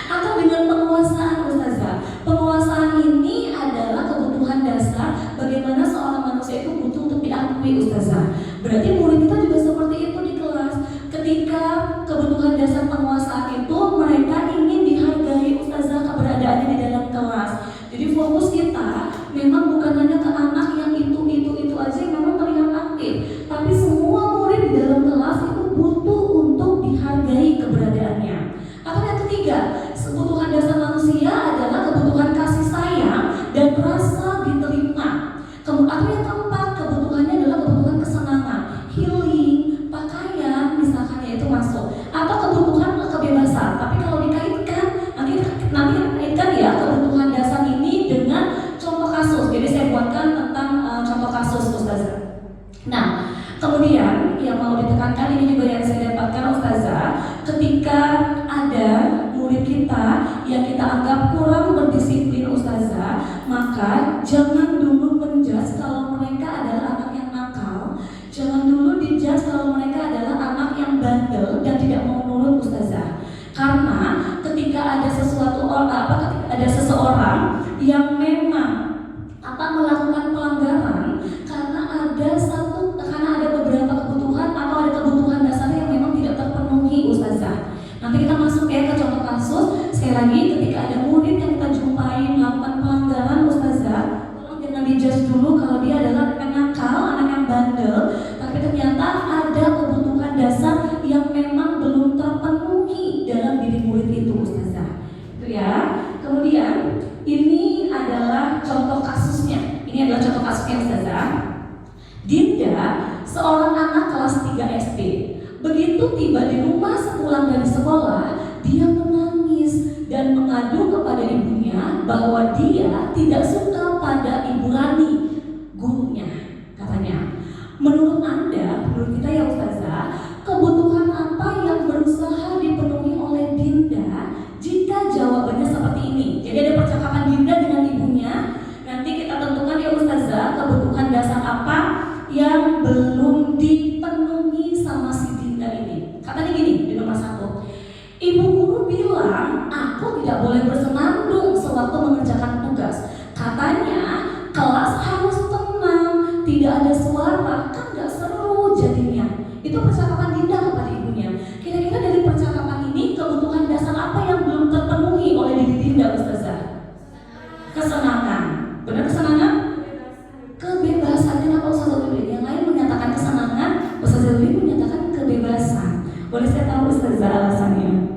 Atau dengan penguasaan Ustazah. Penguasaan ini adalah kebutuhan dasar bagaimana seorang manusia itu butuh untuk diakui Ustazah. Berarti murid kita juga seperti itu di kelas. Ketika kebutuhan dasar penguasaan itu, mereka ingin dihargai Ustazah keberadaannya di dalam kelas. Jadi fokus kita memang bukan hanya ke anak yang itu aja yang memang terlihat aktif, tapi semua murid di dalam kelas itu butuh untuk dihargai keberadaannya. Atau yang ketiga, kebutuhan dasar manusia adalah kebutuhan kasih sayang dan rasa diterima. Atau yang keempat, kebutuhannya adalah kebutuhan kesenangan, healing, pakaian misalkan ya itu masuk. Atau kebutuhan kebebasan. Tapi kalau dikaitkan nanti kaitkan ya kebutuhan dasar ini dengan contoh kasus. Jadi saya buatkan tentang contoh kasus Ustazah. Nah, kemudian yang mau ditekankan ini juga yang saya dapatkan Ustazah, ketika ada murid kita yang kita anggap kurang berdisiplin Ustazah, maka jangan dulu menjudge kalau mereka adalah anak yang nakal. Jangan dulu dijudge kalau mereka adalah anak yang bandel dan tidak mau nurut Ustazah. Karena ketika ada seseorang yang memang melakukan pelanggaran karena ada beberapa kebutuhan atau ada kebutuhan dasar yang memang tidak terpenuhi Ustazah. Nanti kita masuk ya ke contoh kasus. Sekali lagi, ketika ada murid yang kita jumpai melakukan pelanggaran Ustazah, tolong jangan dijudge dulu kalau dia adalah anak yang nakal, anak yang bandel, tapi ternyata ada kebutuhan dasar yang memang belum terpenuhi dalam diri murid itu Ustazah. Itu ya. Kemudian ini adalah contoh kasusnya. Ini adalah contoh kasusnya Ustazah. Dinda, seorang anak kelas 3 SD. Begitu tiba di rumah sepulang dari sekolah, dia menangis dan mengadu kepada ibunya bahwa dia tidak suka pada Ibu Rani, gurunya. Katanya, menurut kita ya Ustazah, kebutuhan apa yang berusaha dipenuhi oleh Dinda jika jawabannya seperti ini? Jadi ada percakapan Dinda dengan ibunya. Nanti kita tentukan ya Ustazah, kebutuhan dasar apa yang belum dipenuhi sama si Dinda ini. Katanya gini di nomor 1, ibu guru bilang aku tidak boleh bersenandung sewaktu mengerjakan tugas. Katanya kelas harus tenang, tidak ada suara, kan gak seru jadinya. Itu percakapan Dinda kepada ibunya. Kira-kira dari percakapan ini kebutuhan dasar apa yang belum terpenuhi oleh diri Dinda Ustazah? Kesenangan. Benar kesenangan? Kebebasan. Kenapa Ustazah Dwi? Yang lain menyatakan kesenangan, Ustazah Dwi menyatakan kebebasan. Boleh saya tahu Ustazah alasannya?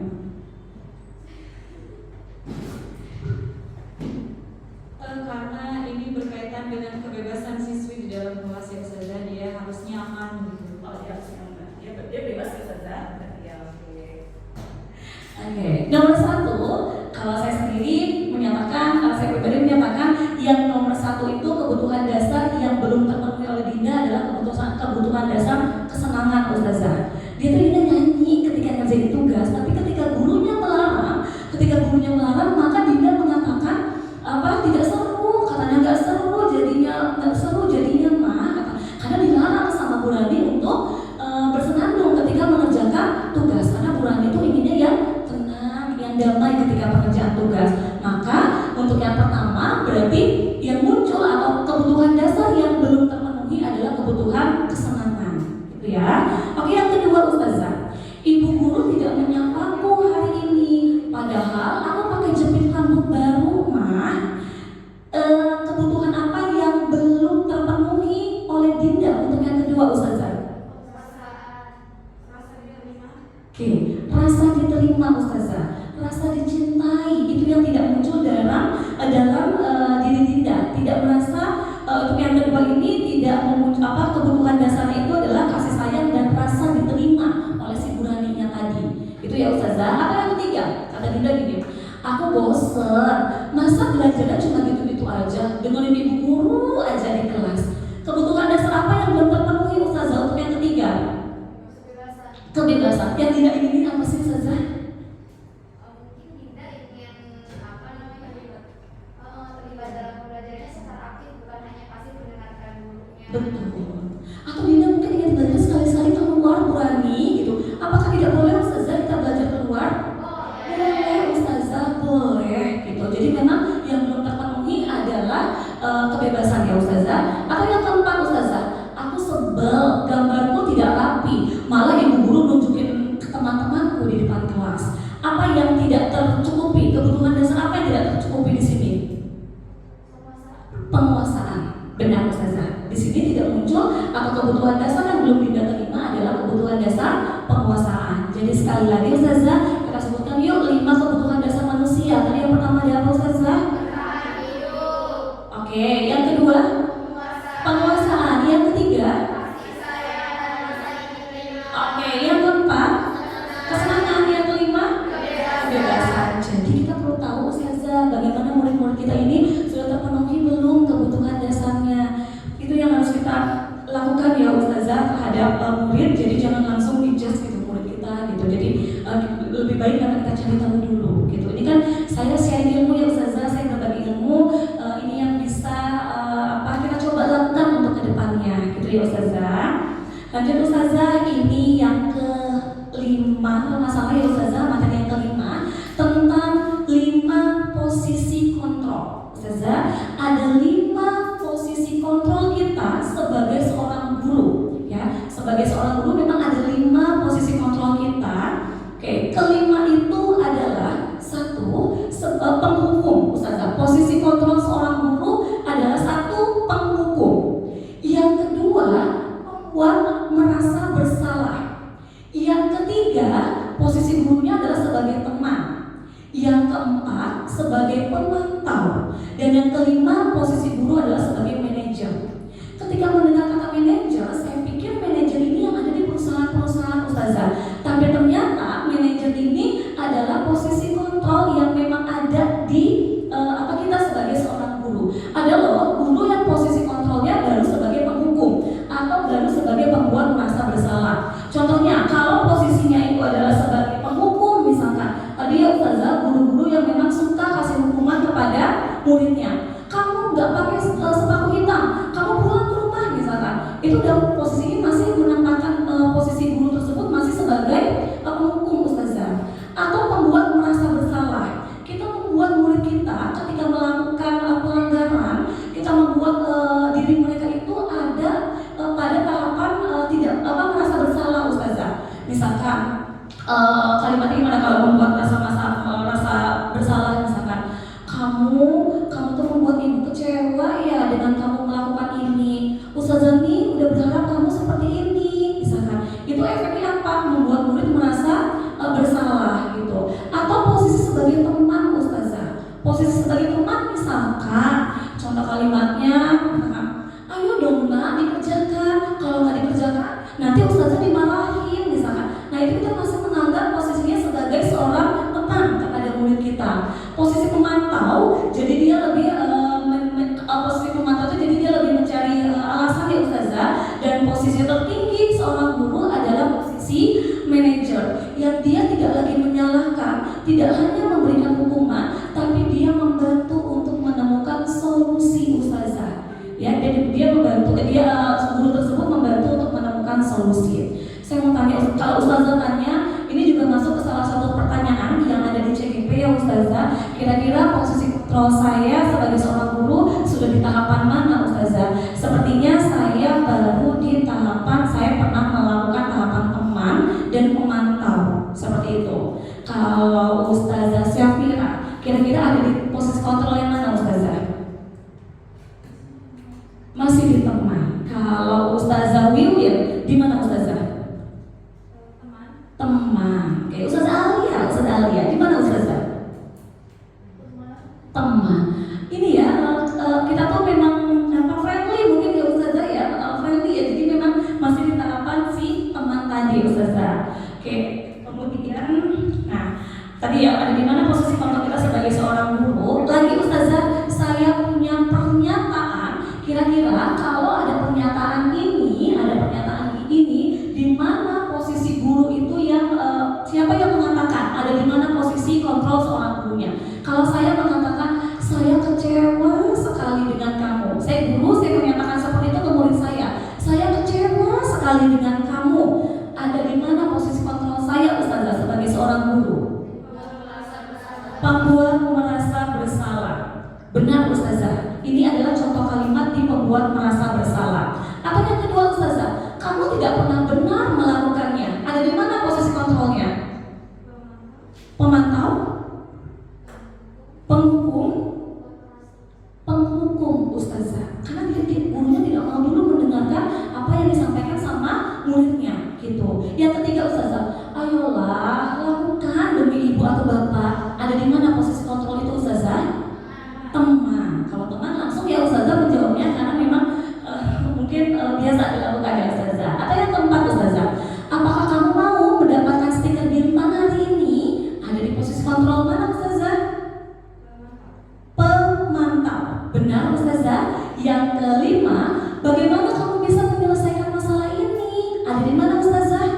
Karena ini berkaitan dengan kebebasan siswi di dalam kelas ya Ustazah, dia harus nyaman gitu. Oh, dia harus nyaman. Dia bebas Ustazah. Ya, oke. Oke. Nomor 1, kalau saya sendiri menyatakan, saya pribadi menyatakan yang nomor 1 itu kebutuhan dasar yang belum terpenuhi oleh Dinda adalah kebutuhan dasar kesenangan Ustazah. Dia tuh Dinda nyanyi ketika ngerjain tugas, tapi ketika gurunya melarang, maka Dinda mengatakan tidak seru, katanya nggak seru jadinya mah, karena dilarang sama Bu Rani untuk bersenandung ketika mengerjakan tugas, karena Bu Rani itu inginnya yang tenang, yang damai ketika pengerjaan tugas. Maka untuk yang pertama berarti yang muncul atau kebutuhan dasar yang belum terpenuhi adalah kebutuhan kesenangan, gitu ya. Oke, yang kedua Ustazah, ibu guru tidak menyapaku hari ini, padahal aku pakai jepit rambut baru mah. Kebutuhan apa yang belum terpenuhi oleh Dinda untuk yang kedua Ustazah? Oke, rasa diterima Ustazah. rasa dicintai, itu yang tidak muncul dalam diri Dinda. Tidak merasa untuk yang kedua ini tidak kebutuhan dasarnya itu adalah kasih sayang dan rasa diterima oleh si Buraninya tadi. Itu ya Ustazah. Apa yang ketiga? Kata Dinda gini, aku bosen, masa belajarnya cuma gitu-gitu aja, dengerin ibu guru aja di kelas. Kebutuhan dasar apa yang belum terpenuhi Ustazah untuk yang ketiga? Kebebasan. Yang tidak ingin apa sih Ustazah? Mungkin Dinda ingin terlibat dalam belajarnya secara aktif, bukan hanya pasif mendengarkan gurunya. Betul. Atau Dinda mungkin ingin belajar sekali-sekali keluar Burani gitu. Apakah tidak boleh Ustazah kita belajar keluar? Boleh Ustazah, boleh gitu. Jadi memang yang belum terpenuhi adalah kebebasan ya Ustazah. Atau yang keempat Ustazah, aku sebel gambarku tidak rapi, malah ibu guru nunjukin ke teman-temanku di depan kelas. Apa yang tidak tercukupi? Kebutuhan dasar apa yang tidak tercukupi di sini? Penguasaan. Benar Ustazah. Di sini tidak muncul atau kebutuhan dasar yang belum Dinda terima adalah kebutuhan dasar penguasaan. Jadi sekali lagi Ustazah, kita sebutkan yuk 5 kebutuhan dasar manusia. Tadi yang pertama ada apa Ustazah? Oke, yang kedua penguasaan. Yang ketiga? Oke, yang keempat kesenangan. Yang kelima? Kebebasan. Jadi kita perlu tahu Ustazah, bagaimana murid-murid kita ini sudah terpenuhi belum kebutuhan dasarnya. Itu yang harus kita lakukan ya Ustazah terhadap murid. Jadi jangan langsung dijudge gitu murid kita gitu. Jadi lebih baik karena kita cari tahu dulu gitu. Ini kan saya share ilmu ya Ustazah, saya berbagi ilmu. Ini yang bisa kita coba lakukan untuk kedepannya gitu ya Ustazah. Lanjut Ustazah, ini yang kelima, kalau nggak salah ya Ustazah, materi yang kelima tentang 5 posisi kontrol. Ustazah, ada 5 posisi kontrol kita sebagai seorang guru ya. Sebagai seorang guru memang ada 5 posisi kontrol kita. Oke, kelima itu adalah satu, penghukum Ustazah. Posisi kontrol seorang guru adalah satu, penghukum. Yang kedua, membuat merasa bersalah. Yang ketiga, posisi gurunya adalah sebagai teman. Yang keempat, sebagai pemantau. Dan yang kelima, posisi guru adalah sebagai manajer. Ketika mendengar kata manajer, saya pikir manajer ini yang ada di perusahaan-perusahaan Ustazah. Tapi ternyata manajer ini adalah posisi kontrol yang memang ada di kita sebagai seorang guru. Ada loh guru yang posisi kontrolnya baru sebagai penghukum atau baru sebagai pembuat merasa bersalah. Contohnya kalau posisinya itu adalah sebagai penghukum misalkan, tadi ya Ustazah, guru-guru yang memang suka kasih hukuman kepada muridnya. Kamu nggak pakai sepatu hitam, kamu pulang ke rumah misalkan. Itu udah posisinya masih menempatkan posisi guru tersebut masih sebagai penghukum Ustazah. Atau pembuat merasa bersalah. Kita membuat murid kita ketika melakukan pelanggaran, kita membuat diri mereka itu ada pada tahapan tidak merasa bersalah Ustazah. Misalkan kalimatnya gimana kalau membuat rasa bersalah misalkan, kamu tuh membuat ibu kecewa ya dengan kamu melakukan ini. Ustazah nih udah berharap kamu seperti ini misalkan. Itu efeknya apa? Membuat murid merasa bersalah gitu. Atau posisi sebagai teman Ustazah. Posisi sebagai teman misalkan, contoh kalimatnya, ayo dong nak dikerjakan. Kalau nggak dikerjakan, nanti Ustazah dimarahin misalkan. Nah itu kita masih menganggap posisinya sebagai seorang teman kepada murid kita. Posisi pemantau, jadi dia lebih posisi pemantau itu jadi dia lebih mencari alasan ya Ustazah. Dan posisi tertinggi seorang guru adalah posisi manajer, yang dia tidak lagi menyalahkan, tidak hanya memberikan hukuman, tapi dia membantu untuk menemukan solusi Ustazah. Ya, dia membantu, guru tersebut membantu untuk menemukan solusi. Saya mau tanya, kalau Ustazah tanya, ini juga masuk ke salah satu pertanyaan yang ada di CGP ya Ustazah. Kira-kira posisi kontrol saya sebagai seorang guru sudah di tahapan mana Ustazah? Sepertinya saya baru di tahapan, saya pernah melakukan tahapan teman dan pemantau, seperti itu. Kalau Ustazah Syafira, kira-kira ada di posisi kontrol yang mana Ustazah? Masih di teman. Kalau Ustazah Wiwir, di mana Ustazah? Teman. Oke, Ustazah Alia, di mana Ustazah? Tadi ya, ada di mana posisi kontrol kita sebagai seorang guru. Lagi Ustazah, saya punya pernyataan. Kira-kira kalau ada pernyataan ini, di mana posisi guru itu yang siapa yang mengatakan? Ada di mana posisi kontrol seorang gurunya? Kalau saya mengatakan saya kecewa sekali dengan kamu. Saya guru, saya menyatakan seperti itu ke murid saya. Saya kecewa sekali dengan kamu. Ada di mana posisi kontrol saya Ustazah sebagai seorang guru? Pembuat merasa bersalah. Benar Ustazah. Ini adalah contoh kalimat di pembuat merasa bersalah. Atau yang kedua Ustazah, kamu tidak pernah benar melakukannya. Ada di mana posisi kontrolnya? Pemantau? Penghukum Ustazah. Karena gurunya tidak mau dulu mendengarkan apa yang disampaikan sama muridnya gitu. Yang ketiga Ustazah, ayolah lakukan demi ibu atau bapak. Ada di mana posisi kontrol itu Ustazah? Teman. Kalau teman langsung ya Ustazah menjawabnya karena memang mungkin biasa dilakukan ya Ustazah. Atau yang keempat Ustazah, apakah kamu mau mendapatkan stiker bintang hari ini? Ada di posisi kontrol mana Ustazah? Pemantau. Benar Ustazah. Yang kelima, bagaimana kamu bisa menyelesaikan masalah ini? Ada di mana Ustazah?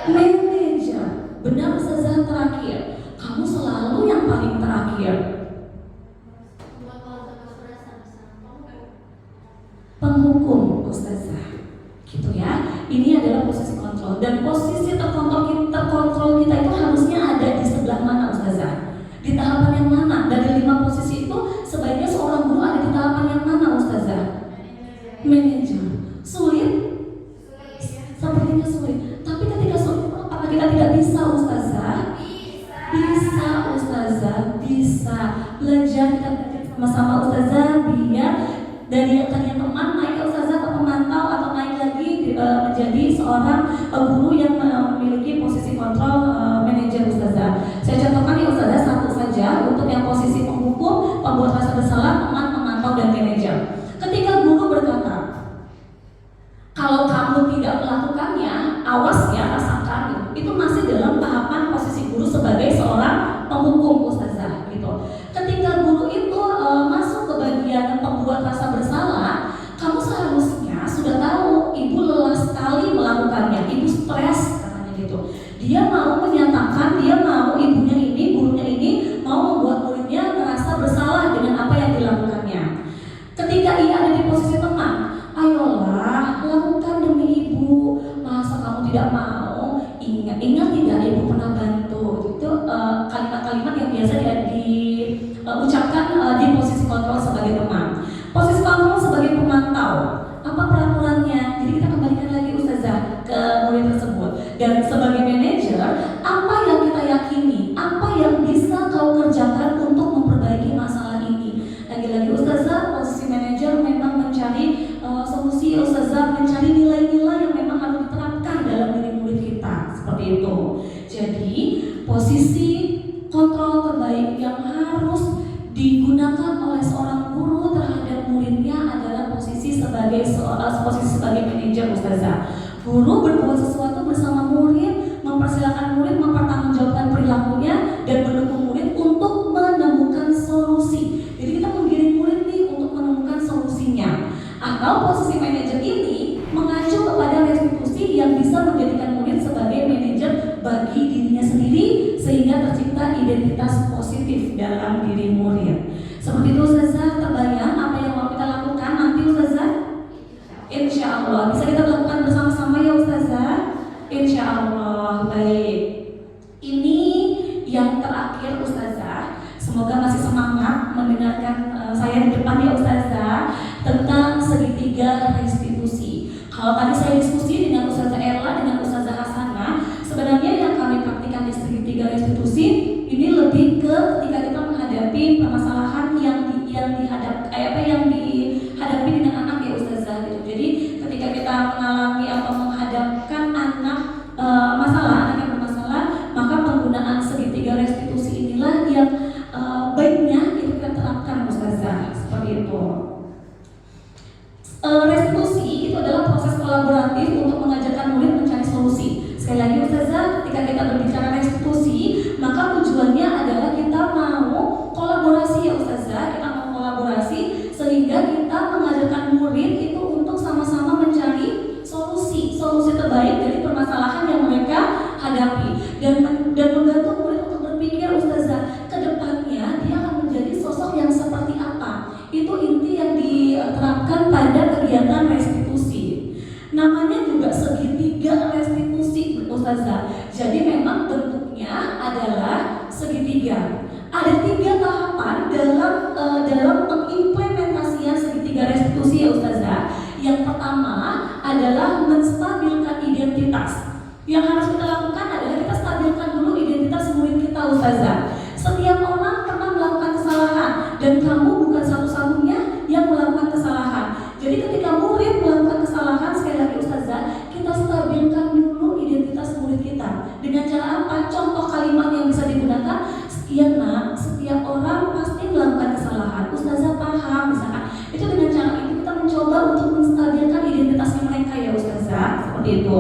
Manajer. Benar Ustazah. Terakhir, kamu selalu yang paling terakhir. Penghukum Ustazah. Gitu ya. Ini adalah posisi kontrol. Dan posisi terkontrol kita itu harusnya ada di sebelah mana Ustazah? Di tahapan yang mana? Dari 5 posisi itu sebaiknya seorang guru ada di tahapan yang mana Ustazah? Manajer. Sulit? Sepertinya sulit. Tapi ketika sulit, apakah kita tidak bisa Ustazah? Bisa Ustazah, bisa. Belajar, kita belajar sama-sama Ustazah biar dari yang tadinya teman naik ke Ustazah ke pemantau atau naik lagi menjadi seorang guru yang memiliki posisi kontrol manajer Ustazah. Saya contohkan ya Ustazah satu saja untuk yang posisi penghukum, pembuat rasa bersalah, teman, pemantau, dan manajer. Ketika guru berkata, kalau kamu tidak melakukannya, awas ya rasakan. Itu masih dalam tahapan posisi guru sebagai seorang penghukum Ustazah gitu. Ketika guru itu masuk ke bagian pembuat rasa bersalah, kamu seharusnya sudah tahu ibu lelah sekali melakukannya, ibu stres katanya gitu. Dia mau menyatakan, dia mau ibunya ini, gurunya ini mau membuat muridnya merasa bersalah dengan apa yang dilakukannya. Ketika ia ada di posisi teman, ayolah lakukan demi ibu. Masa kamu tidak mau? Ingat tidak ibu pernah bantu. Itu kalimat-kalimat yang biasa diucapkan di posisi kontrol sebagai teman. Posisi kontrol sebagai pemantau. Apa peraturannya? Jadi kita kembalikan lagi Ustazah ke murid tersebut. Dan sebagai manajer, apa yang kita yakini? Apa yang bisa kau kerjakan untuk memperbaiki masalah ini? Lagi-lagi Ustazah, posisi manajer memang mencari solusi Ustazah, mencari nilai-nilai yang memang harus diterapkan dalam diri murid kita. Seperti itu. Jadi, posisi kontrol terbaik yang harus digunakan oleh seorang guru terhadap muridnya adalah posisi sebagai manajer Ustazah. Guru berbuat sesuatu bersama murid, mempersilahkan murid mempertanggungjawabkan perilakunya dan mendukung murid untuk menemukan solusi. Jadi kita menggiring murid nih untuk menemukan solusinya. Atau posisi manajer ini mengacu kepada restitusi yang bisa menjadikan murid sebagai manajer bagi dirinya sendiri sehingga tercipta identitas positif dalam diri murid. Seperti itu Ustazah, terbayang apa yang mau kita lakukan nanti Ustazah? Insya Allah bisa kita lakukan bersama-sama ya Ustazah. Insya Allah. Baik. Ini yang terakhir Ustazah. Semoga masih semangat mendengarkan saya di depan ya Ustazah tentang segitiga restitusi. Kalau tadi saya diskusi dengan Ustazah Erla, dengan Ustazah Hasanah, sebenarnya yang kami praktikkan di segitiga restitusi ini lebih ke ketika kita menghadapi permasalahan yang dihadapi dengan anak ya Ustazah gitu. Jadi ketika kita mengalami atau menghadapkan anak anak yang bermasalah, maka penggunaan segitiga restitusi inilah yang baiknya itu kita terapkan Ustazah, seperti itu. Restitusi itu adalah proses kolaboratif untuk mengajarkan murid mencari solusi. Sekali lagi Ustazah, ketika kita berbicara restitusi, maka tujuan Ya, ada 3 tahapan dalam pengimplementasian segitiga restitusi ya Ustazah. Yang pertama adalah menstabilkan identitas. Yang harus kita lakukan adalah kita stabilkan dulu identitas murid kita Ustazah. Setiap orang pernah melakukan kesalahan dan kamu bukan satu-satunya yang melakukan kesalahan. Jadi ketika murid melakukan kesalahan, sekali lagi Ustazah, kita stabilkan dulu identitas murid kita. Dengan cara apa? Contoh kalimat yang bisa digunakan, iya nak, setiap orang pasti melakukan kesalahan. Ustazah paham misalkan. Itu dengan cara itu kita mencoba untuk menstabilkan identitasnya mereka ya Ustazah. Seperti itu.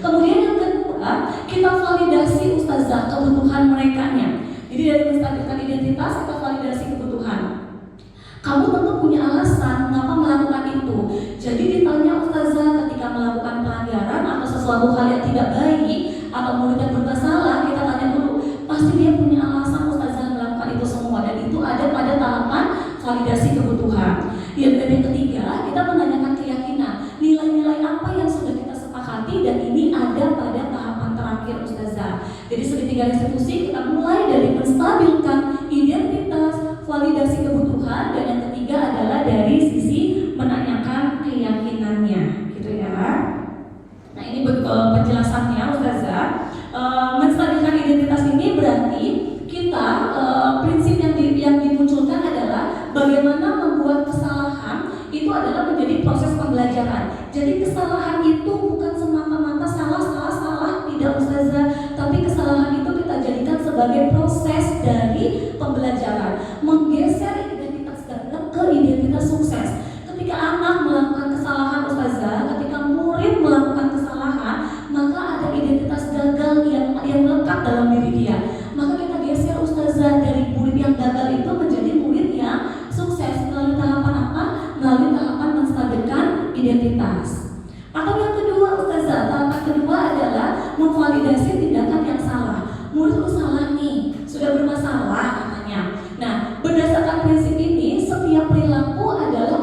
Kemudian yang kedua, kita validasi Ustazah kebutuhan merekanya. Jadi dari menstabilkan identitas, kita validasi kebutuhan. Kamu tentu punya alasan mengapa melakukan itu. Jadi ditanya Ustazah ketika melakukan pelanggaran atau sesuatu hal yang tidak baik atau murid yang bersalah, kita tanya dulu. Pasti dia punya alasan Ustazah melakukan itu semua, dan itu ada pada tahapan validasi kebutuhan. Dan yang ketiga, kita menanyakan keyakinan. Nilai-nilai apa yang sudah kita sepakati, dan ini ada pada tahapan terakhir Ustazah. Jadi segitiga restitusi kita mulai dari menstabilkan identitas, validasi kebutuhan, dan yang ketiga adalah dari sisi menanyakan keyakinannya, gitu ya. Nah ini penjelasannya Ustazah. Menstabilkan identitas ini berarti kita prinsip yang dimunculkan adalah bagaimana membuat kesalahan itu adalah menjadi proses pembelajaran. Jadi kesalahan itu bukan semata-mata salah, tidak Ustazah, tapi kesalahan itu kita jadikan sebagai proses dari pembelajaran, menggeser identitas gagal ke identitas sukses. Ketika anak melakukan kesalahan Ustazah, ketika murid melakukan kesalahan, maka ada identitas gagal yang melekat dalam diri dia. Maka kita geser Ustazah dari murid yang gagal itu menjadi murid yang sukses melalui tahapan apa? Melalui tahapan menstabilkan identitas. Atau yang kedua Ustazah, tahapan kedua adalah memvalidasi tindakan yang salah. Murid itu salah nih, sudah bermasalah katanya. Nah, berdasarkan prinsip ini, setiap perilaku adalah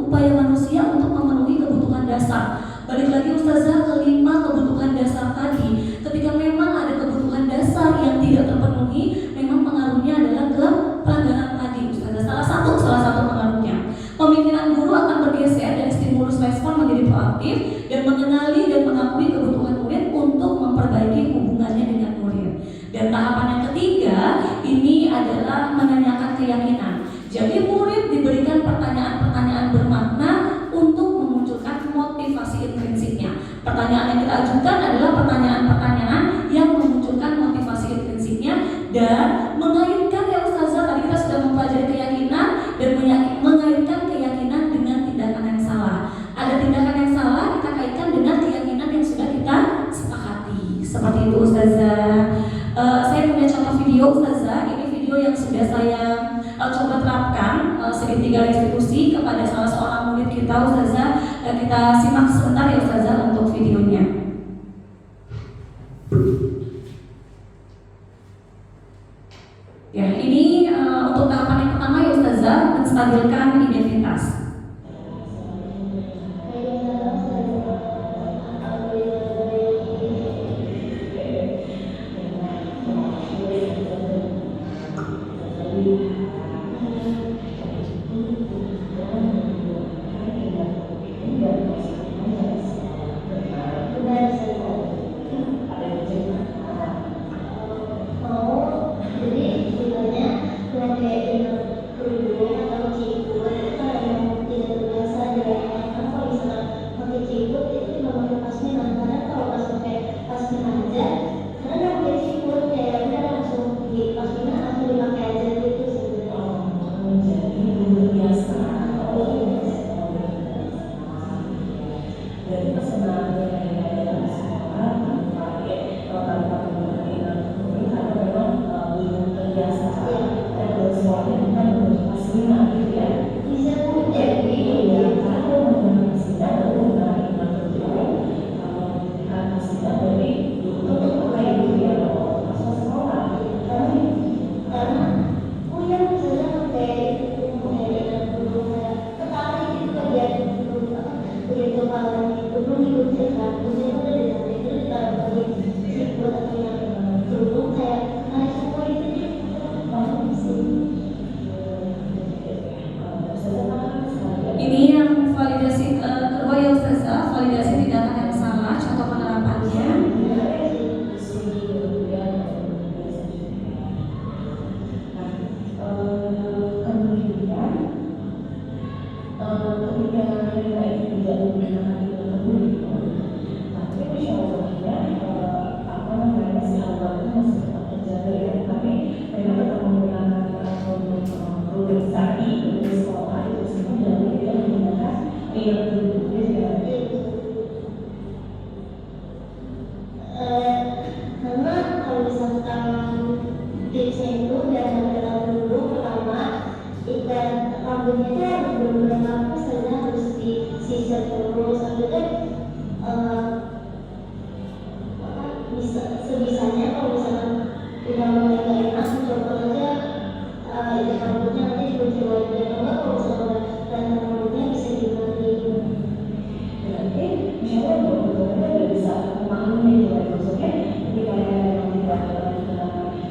upaya manusia untuk memenuhi kebutuhan dasar. Balik lagi Ustazah ke 5 kebutuhan dasar tadi. Ketika memang ada kebutuhan dasar yang tidak terpenuhi, memang pengaruhnya adalah ke pelanggaran tadi Ustazah. Salah satu pengaruhnya. Pemikiran guru akan bergeser dari stimulus respon menjadi proaktif dan mengenali dan mengakui kebutuhan murid untuk memperbaiki hubungannya dengan murid. Dan tahapan yang ketiga ini adalah menanyakan keyakinan. Jadi murid diberikan pertanyaan-pertanyaan bermakna untuk memunculkan motivasi intrinsiknya. Pertanyaan yang kita ajukan adalah pertanyaan-pertanyaan yang memunculkan motivasi intrinsiknya dan mengaitkan ya Ustazah, tadi kita sudah mempelajari keyakinan dan mengaitkan keyakinan dengan tindakan yang salah. Ada tindakan yang salah, kita kaitkan dengan keyakinan yang sudah kita sepakati. Seperti itu Ustazah. Saya punya contoh video Ustazah. Ini video yang sudah saya coba terapkan segitiga restitusi kepada salah seorang murid kita Ustazah. Kita simak sebentar ya Ustazah untuk videonya. Ya, ini untuk tahapan yang pertama ya Ustazah, menstabilkan identitas.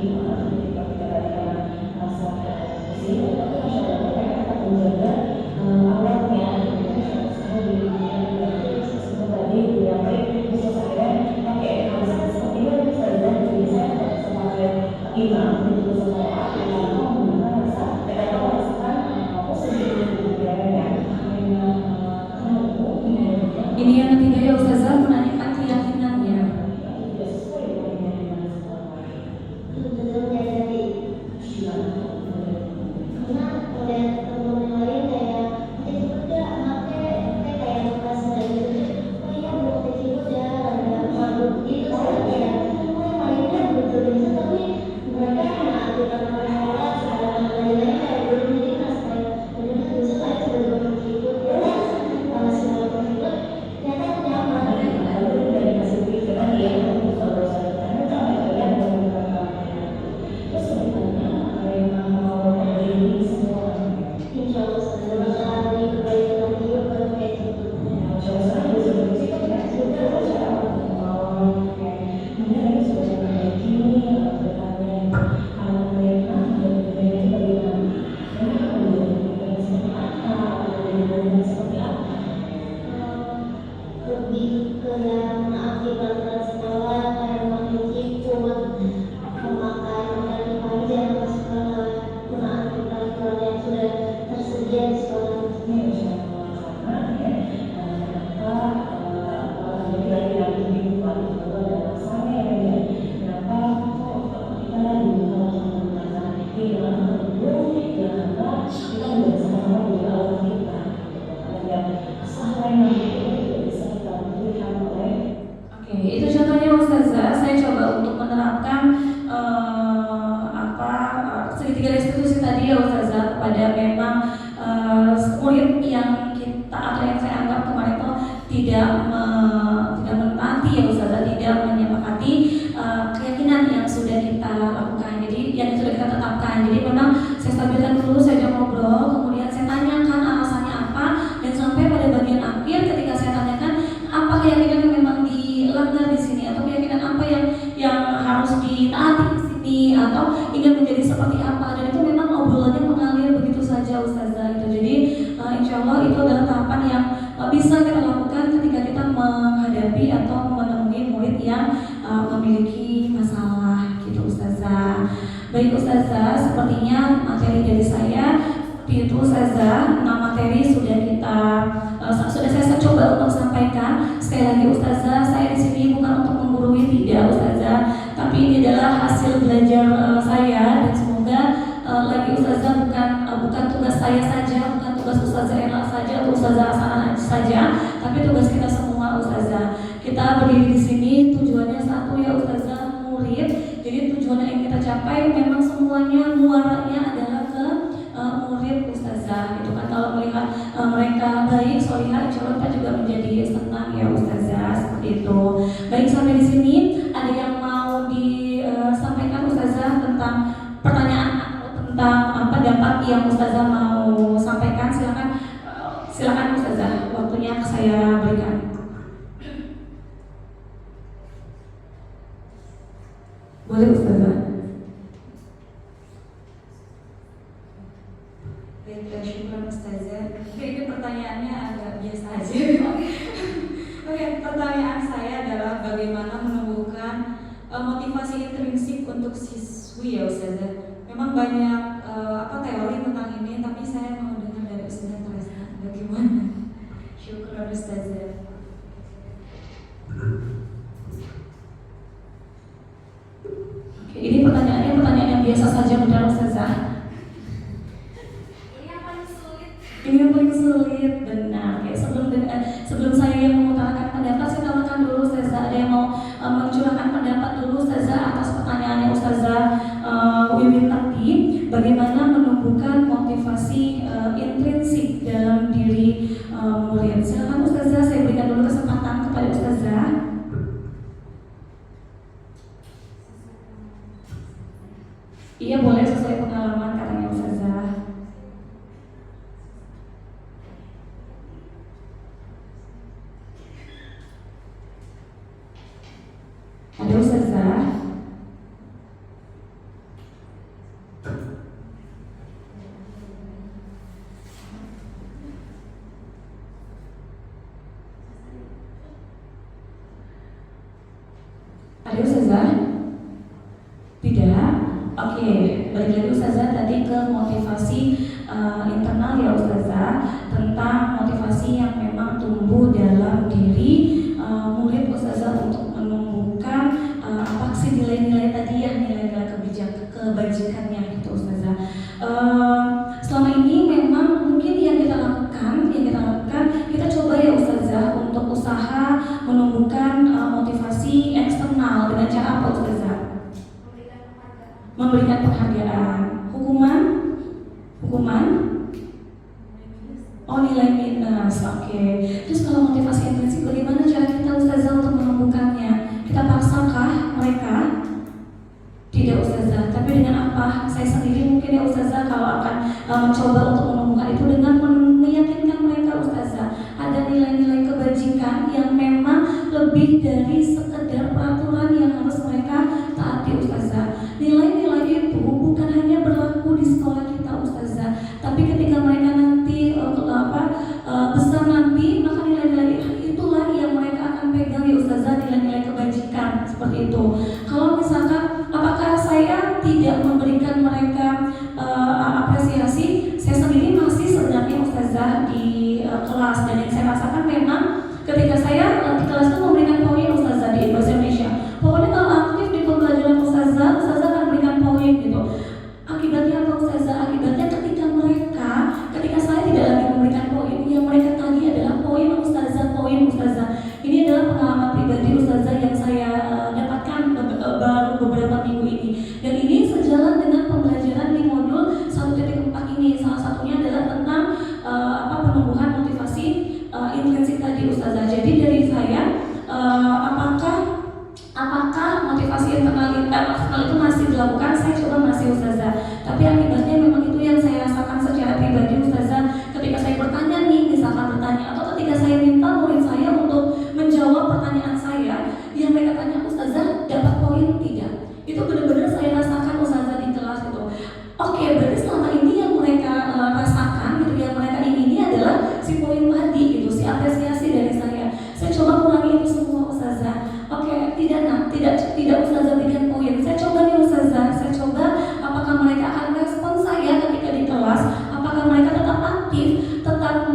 ketika kita ada rasa emosi, tapi masya Allah mereka tetap menjaga awalnya sekarang di seperti tadi yang baik bisa saya pakai alasan seperti itu saja. Jadi saya sebagai imam itu sekolah itu menggunakan rasa mereka merasakan positif ya. Ini yang ketiga ya Ustazah, menanyakan keyakinannya. Itu contohnya Ustazah, saya coba untuk menerapkan segitiga restitusi tadi ya Ustazah kepada memang murid yang kita atau yang saya anggap kemarin itu tidak menaati ya Ustazah, tidak menyepakati keyakinan yang sudah kita lakukan, jadi yang sudah kita tetapkan. Jadi memang saya stabilkan dulu, saya ajak ngobrol, kemudian saya tanyakan alasannya apa, dan sampai pada bagian akhir ketika saya tanyakan apa keyakinan yang memang dilanggar di sini atau keyakinan apa yang harus ditaati di sini atau ingin menjadi seperti apa, dan itu memang obrolannya mengalir begitu saja Ustazah itu. Jadi insya Allah itu adalah tahapan yang bisa kita lakukan ketika kita menghadapi atau menemui murid yang memiliki masalah gitu Ustazah. Baik Ustazah, sepertinya materi dari saya seperti itu Ustazah. 6 materi sudah saya coba untuk sampaikan. Sekali lagi Ustazah, saya di sini bukan untuk menggurui, tidak Ustazah, tapi ini adalah hasil belajar saya, dan semoga lagi Ustazah bukan tugas saya saja, bukan tugas Ustazah Ella saja atau Ustazah Hasanah saja, tapi tugas kita semua Ustazah. Kita berdiri di sini tujuannya satu ya Ustazah, murid. Jadi tujuan yang kita capai memang semuanya muaranya adalah ke murid Ustazah. Itu kan kalau melihat mereka baik, solihah, insya Allah kita juga menjadi senang ya Ustazah, seperti itu. Baik, sampai di sini ada yang mau disampaikan Ustazah tentang pertanyaan atau tentang pendapat yang Ustazah mau sampaikan? Silakan Ustazah, waktunya saya berikan. Boleh Ustazah. Baiklah, syukur Ustazah. Ini pertanyaannya agak biasa aja. Oke, pertanyaan saya adalah bagaimana menumbuhkan motivasi intrinsik untuk siswi ya Ustazah. Memang banyak teori tentang ini, tapi saya mau dengar dari Ustazah Tresna bagaimana. Syukur Ustazah. Oke, ini pertanyaan yang biasa saja benar Ustazah. Ini yang paling sulit, benar. Oke, sebelum saya yang mengutarakan pendapat, saya tawarkan dulu Ustazah. Ada yang mau mencurahkan pendapat dulu Ustazah atas pertanyaannya Ustazah Wiwin tadi, bagaimana menumbuhkan motivasi intrinsik dalam diri murid. Silakan Ustazah, saya berikan dulu kesempatan kepada Ustazah. Iya, boleh sesuai pengalaman katanya Ustazah. Ada Ustazah? tadi Ustazah? Tidak? Oke, balik lagi Ustazah tadi ke motivasi internal ya Ustazah, tentang motivasi yang memang tumbuh dalam diri murid Ustazah untuk menumbuhkan apa sih nilai-nilai tadi ya, nilai-nilai kebajikannya gitu Ustazah. Selama ini memang mungkin yang kita lakukan, kita coba ya Ustazah untuk usaha menumbuhkan motivasi eksternal dengan cara apa Ustazah? Memberikan penghargaan. Hukuman? Oh, nilai minus. Oke. Terus kalau motivasi intrinsik, bagaimana cara kita Ustazah untuk menumbuhkannya? Kita paksakah mereka? Tidak Ustazah. Tapi dengan apa? Saya sendiri mungkin ya Ustazah kalau akan mencoba untuk menumbuhkan itu dengan meyakinkan mereka Ustazah ada nilai-nilai kebajikan yang memang lebih dari sekedar peraturan yang harus mereka taati Ustazah. Nilai-nilai itu bukan hanya berlaku di sekolah kita Ustazah, tapi ketika mereka nanti besar nanti, maka nilai-nilai itulah yang mereka akan pegang ya Ustazah, nilai-nilai kebajikan seperti itu. Kalau misalkan apakah saya tidak memberikan mereka apresiasi, saya sendiri masih sebenarnya Ustazah di kelas, dan yang saya rasakan memang ketika saya di kelas itu memberikan poin Ustazah di bahasa Indonesia. Pokoknya kalau aktif di pembelajaran Ustazah akan berikan poin gitu. Akibatnya apa Ustazah? Akibatnya ketika saya tidak lagi memberikan poin, yang mereka tagih adalah poin Ustazah. Ini adalah pengalaman pribadi Ustazah yang saya dapatkan baru beberapa minggu ini. Dan ini sejalan dengan pembelajaran di modul 1.4 ini. Salah satunya adalah tentang penumbuhan motivasi intrinsik tadi Ustazah. Jadi dari saya, apakah motivasi internal itu masih dilakukan? Saya coba masih Ustazah. Tapi akibatnya memang itu yang saya rasakan secara pribadi Ustazah. Ketika saya bertanya nih, misalkan bertanya, atau ketika saya minta murid saya untuk menjawab pertanyaan saya, yang mereka tanya Ustazah dapat poin tidak? Itu benar-benar saya rasakan Ustazah di kelas itu. Oke, berarti selama ini yang mereka rasakan gitu, yang mereka ingini adalah si poin tadi gitu, si apresiasi dari saya. Saya coba kurangi itu semua Ustazah. Oke, tidak Ustazah berikan poin. Saya coba nih Ustazah, apakah mereka akan respon saya ketika di kelas? Apakah mereka tetap aktif, tetap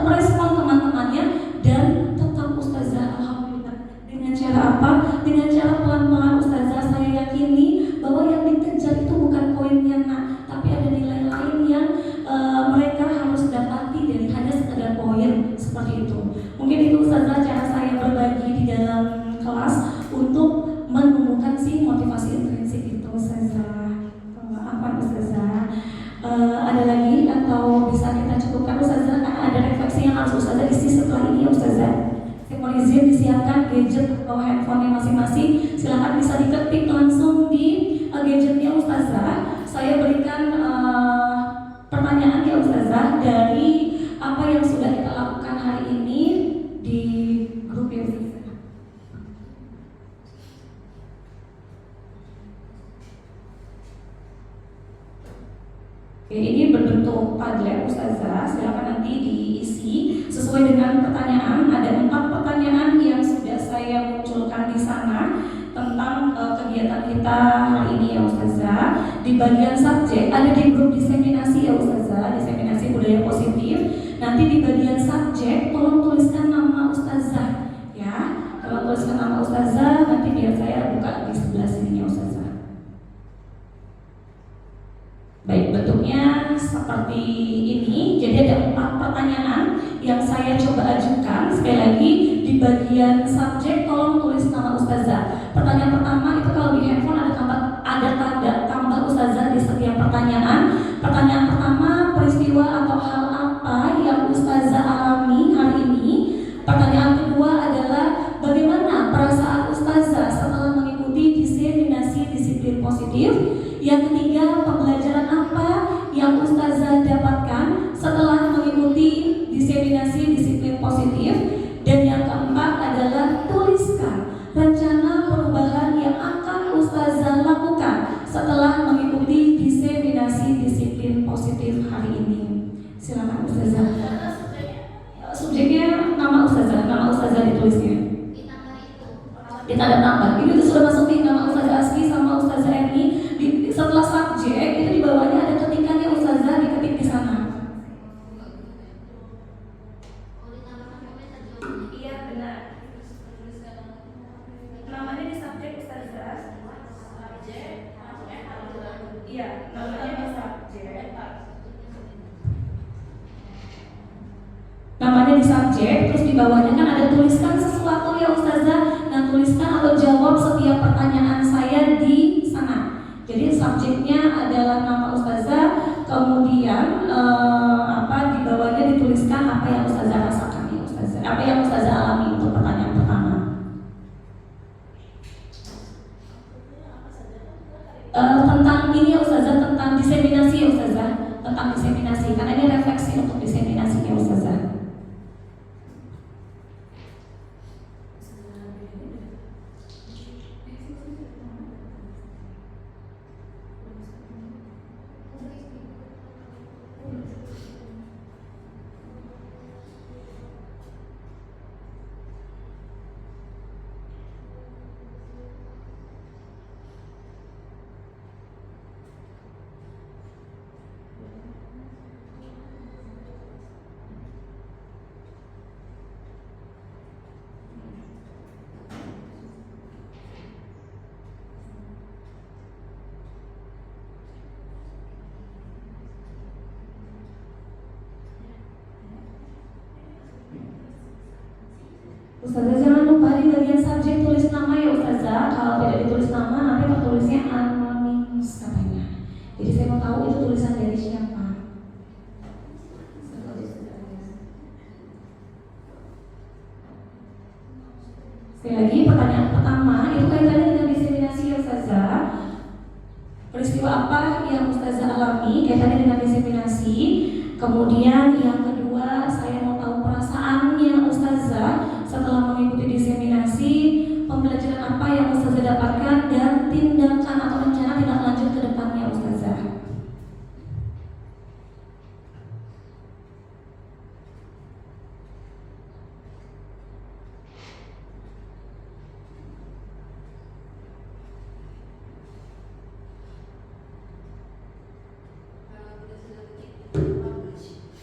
merespon teman-temannya, dan tetap Ustazah alhamdulillah. Dengan cara apa? Dengan cara pelan-pelan Ustazah saya yakini bahwa yang dikejar itu bukan poinnya tapi ada nilai lain yang mereka harus dapati dari hanya sekedar poin seperti itu. Mungkin itu Ustazah cara saya berbagi di dalam kelas untuk menumbuhkan si motivasi intrinsik itu Ustazah. Apa Ustazah? Ada lagi atau bisa kita cukupkan Ustazah, karena ada refleksi yang harus Ustazah isi setelah ini ya Ustazah. Saya mau izin disiapkan gadget atau handphonenya masing-masing. Silakan bisa diketik langsung di gadgetnya Ustazah. Saya berikan pertanyaan ya Ustazah dari apa yang sudah kita lakukan hari ini di grup ya Ustazah. Oke, ini berbentuk Padlet Ustazah. Silakan nanti diisi sesuai dengan pertanyaan. Ada 4 pertanyaan yang sudah saya munculkan di sana tentang kegiatan kita hari ini ya Ustazah. Di bagian subjek ada di grup diseminasi ya Ustazah, diseminasi budaya positif. Nanti di bagian subjek tolong tuliskan nama Ustazah ya. Tolong tuliskan nama Ustazah, nanti biar saya buka di sebelah sini ya Ustazah. Baik, bentuknya seperti ini. Jadi ada 4 pertanyaan yang saya coba ajukan. Sekali lagi, di bagian subjek tolong tulis nama Ustazah. Pertanyaan pertama itu kalau di handphone ada tanda tambah Ustazah di setiap pertanyaan. Pertanyaan pertama, peristiwa atau hal apa yang Ustazah alami hari ini. Pertanyaan kedua adalah bagaimana perasaan Ustazah setelah mengikuti diseminasi disiplin positif. Yang ketiga, pembelajaran apa yang Ustazah dapatkan setelah mengikuti diseminasi disiplin positif. Dan yang keempat adalah tuliskan rencana perubahan yang akan Ustazah lakukan setelah mengikuti diseminasi disiplin positif hari ini. Silakan Ustazah. Subjeknya nama Ustazah ditulisnya. Ditanda tambah. Ini Iya, namanya di subjek. Namanya di subjek, terus di bawahnya kan ada tuliskan sesuatu ya Ustazah. Nah, tuliskan atau jawab setiap pertanyaan saya di sana. Jadi subjeknya adalah nama Ustazah, kemudian di bawahnya dituliskan apa yang Ustazah rasakan ya Ustazah, apa yang Ustazah alami untuk pertanyaan pertama. Tentang ini ya Ustazah, tentang diseminasi ya Ustazah, tentang diseminasi, karena ini refleksi untuk diseminasi ya Ustazah. Ustazah jangan lupa di bagian subjek tulis nama ya Ustazah. Kalau tidak ditulis nama nanti tertulisnya anonimus katanya. Jadi saya mau tahu itu tulisan dari siapa. Sekali lagi pertanyaan pertama itu kaitannya dengan diseminasi ya Ustazah. Peristiwa apa yang Ustazah alami kaitannya dengan diseminasi. Kemudian yang kedua saya mau tahu perasaannya Ustazah setelah mengikuti diseminasi, pembelajaran apa yang Ustazah dapatkan dan tindakan atau rencana tindak lanjut ke depannya Ustazah.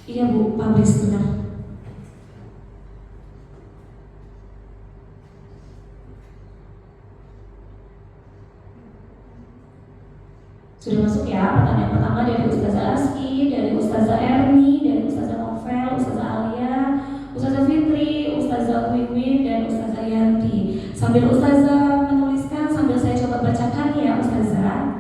Iya Bu, publish benar. Sudah masuk ya pertanyaan pertama dari Ustazah Aski, dari Ustazah Erni, dari Ustazah Novel, Ustazah Alia, Ustazah Fitri, Ustazah Wiwin, dan Ustazah Yanti. Sambil Ustazah menuliskan, sambil saya coba bacakan ya Ustazah.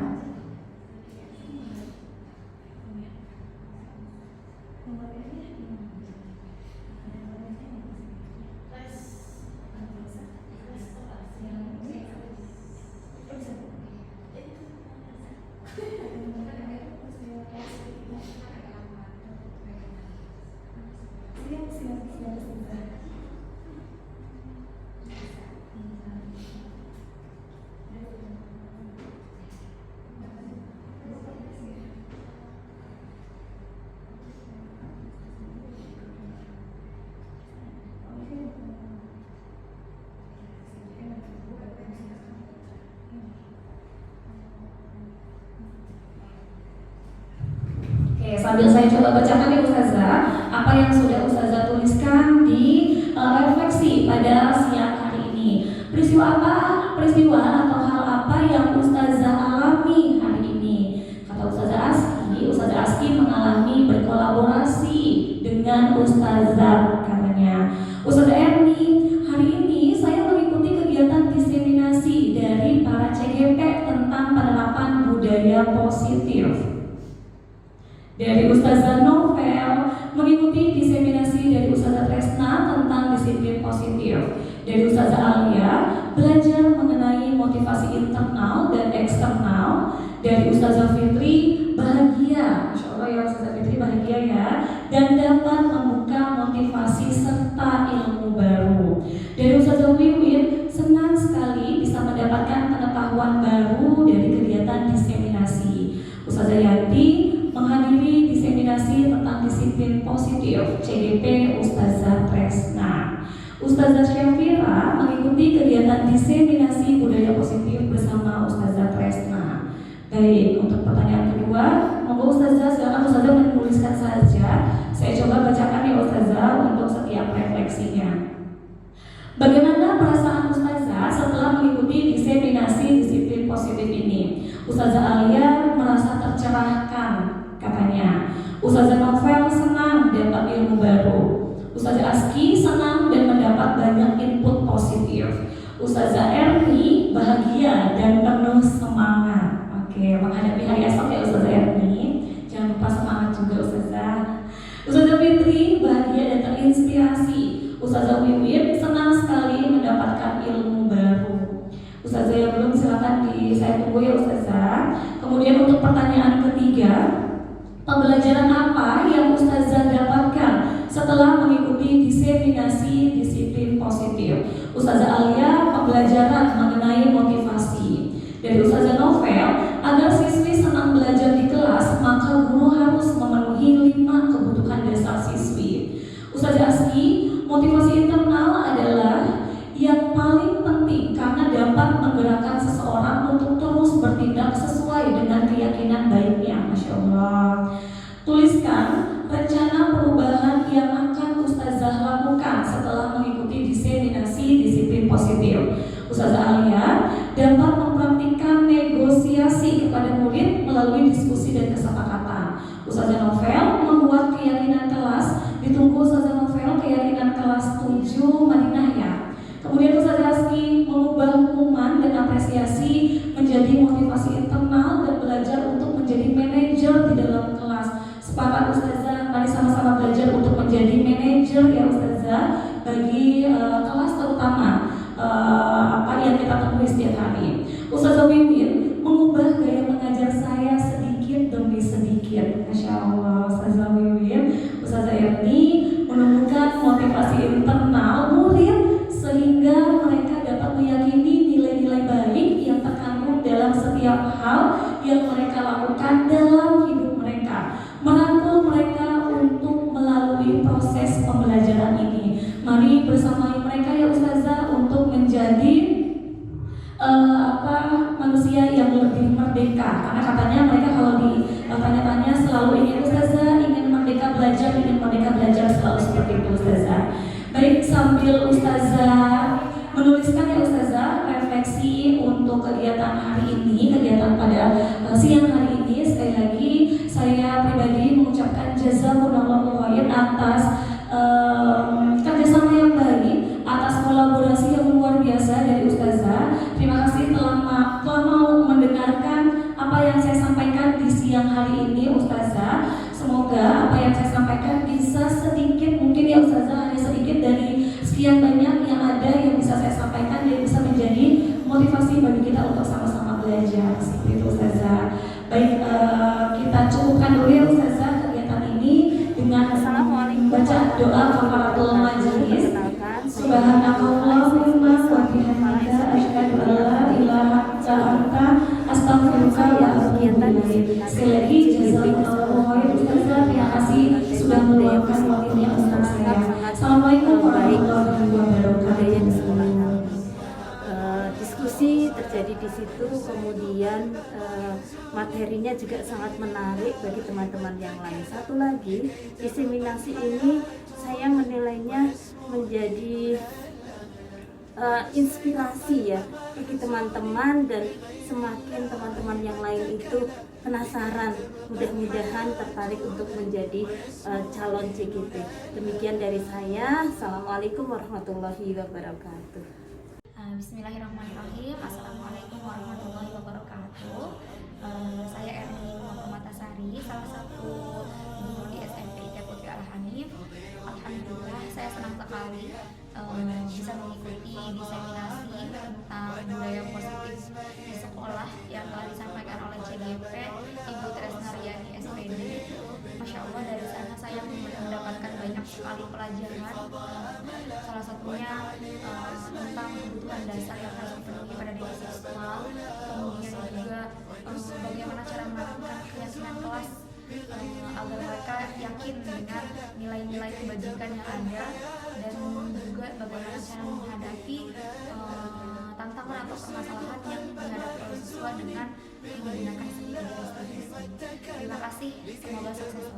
Sambil saya coba bacakan ya Ustazah, apa yang sudah Ustazah tuliskan di refleksi pada siang hari ini. Peristiwa atau hal apa yang Ustazah alami hari ini? Kata Ustazah Aski mengalami berkolaborasi dengan Ustazah katanya. Ustazah Erni, hari ini saya mengikuti kegiatan diseminasi dari para CGP tentang penerapan budaya positif. Dari Ustazah Novel mengikuti diseminasi dari Ustazah Tresna tentang disiplin positif. Dari Ustazah Alia belajar mengenai motivasi internal dan eksternal. Dari Ustazah Fitri bahagia, Masya Allah ya Ustazah Fitri bahagia ya, dan dapat membuka motivasi serta ilmu baru. Dari Ustazah Wiwin senang sekali bisa mendapatkan pengetahuan baru dari kegiatan diseminasi. Ustazah Yanti menghadiri diseminasi tentang disiplin positif CGP Ustazah Tresna. Ustazah Syafira mengikuti kegiatan diseminasi budaya positif bersama Ustazah Tresna. Baik, untuk pertanyaan kedua, monggo Ustazah silakan Ustazah menuliskan saja. Saya coba bacakan ya Ustazah untuk setiap refleksinya. Bagaimana perasaan Ustazah setelah mengikuti diseminasi disiplin positif ini? Ustazah Alia merasa tercerahkan katanya. Ustazah Novel senang dapat ilmu baru. Ustazah Aski senang dan mendapat banyak input positif. Ustazah Erni bahagia dan penuh semangat. Oke, menghadapi hari esok ya Ustazah Erni. Jangan lupa semangat juga Ustazah. Ustazah Fitri bahagia dan terinspirasi. Ustazah Wiwin senang sekali mendapatkan ilmu baru. Ustazah yang belum silakan saya tunggu ya Ustazah. Kemudian untuk pertanyaan ketiga, pembelajaran apa yang Ustazah dapatkan setelah mengikuti diseminasi disiplin positif? Ustazah Alia, pembelajaran mengenai motivasi. Dari Ustazah Novel, agar siswi senang belajar di kelas, maka guru harus memenuhi 5 kebutuhan dasar siswi. Ustazah Aski, motivasi internal adalah yang paling penting karena dapat menggerakkan seseorang untuk terus bertindak sesuai dengan keyakinan baiknya. Masya Allah. Tuliskan rencana perubahan yang akan Ustazah lakukan setelah mengikuti diseminasi disiplin positif. Ustazah Alia dapat mempraktikkan negosiasi kepada murid melalui diskusi dan kesepakatan. Ustazah Novel membuat keyakinan kelas. Ditunggu Ustazah Novel keyakinan kelas 7 Madinah ya. Kemudian Ustazah Aski mengubah hukuman dan apresiasi menjadi motivasi internal dan belajar untuk menjadi manajer di dalam kelas. Sepakat Ustazah, mari sama-sama belajar untuk menjadi manajer ya Ustazah bagi kelas terutama apa yang kita temui setiap hari. Ustazah Wiwin mengubah gaya mengajar saya sedikit demi sedikit. Masya Allah, Ustazah Wiwin. Ustazah Erni menemukan motivasi internal murid sehingga mereka dapat meyakini nilai-nilai baik yang terkandung dalam setiap hal yang mereka lakukan dalam hidup mereka, merangkul mereka untuk melalui proses pembelajaran ini. Mari bersama mereka ya Ustazah untuk menjadi manusia yang lebih merdeka, karena katanya mereka kalau ditanya-tanya selalu ingin Ustazah, ingin merdeka belajar selalu seperti itu Ustazah. Baik, sambil Ustazah menuliskan ya Ustazah refleksi untuk kegiatan hari ini, kegiatan pada siang hari ini, sekali lagi saya pribadi mengucapkan jazakumullahu khairan atas kerjasama yang baik, atas kolaborasi yang luar biasa dari Ustazah. Terima kasih telah mau mendengarkan apa yang saya sampaikan di siang hari ini Ustazah. Semoga apa yang saya sampaikan bisa sedikit, mungkin ya Ustazah, hanya sedikit dari sekian banyak yang ada yang bisa saya sampaikan dan bisa menjadi motivasi bagi kita untuk sama-sama belajar. Seperti itu Ustazah. Baik, kita cukupkan dulu ya Ustazah kegiatan ini dengan membaca doa kafaratul majelis. Subhanakallahumma wa bihamdika asyhadu an la ilaha illa anta astaghfiruka wa atubu ilaik. Sekali lagi jazakumullahu khairan Ustazah. Terima kasih sudah meluangkan waktunya untuk saya. Assalamualaikum warahmatullahi wabarakatuh. Diskusi terjadi di situ, kemudian materinya juga sangat menarik bagi teman-teman yang lain. Satu lagi, diseminasi ini saya menilainya menjadi inspirasi ya bagi teman-teman, dan semakin teman-teman yang lain itu penasaran, mudah-mudahan tertarik untuk menjadi calon CGT. Demikian dari saya. Assalamualaikum warahmatullahi wabarakatuh. Bismillahirrahmanirrahim. Assalamualaikum warahmatullahi wabarakatuh. Saya Erni Muhammadasari, salah satu guru di SMP IK Putri Al-Hanif. Alhamdulillah, saya senang sekali bisa mengikuti diseminasi tentang budaya positif di sekolah yang telah disampaikan oleh CGP Ibu Tresnaryani SPD. Masya Allah, dari sana saya mendapatkan banyak sekali pelajaran, salah satunya tentang kebutuhan dasar yang harus dipenuhi pada diri seksual, kemudian juga bagaimana cara menanamkan keyakinan kelas agar mereka yakin dengan nilai-nilai kebajikan yang ada, dan juga bagaimana cara menghadapi tantangan atau permasalahan yang dihadapi oleh siswa dengan menggunakan seni dan Terima kasih, semoga sukses.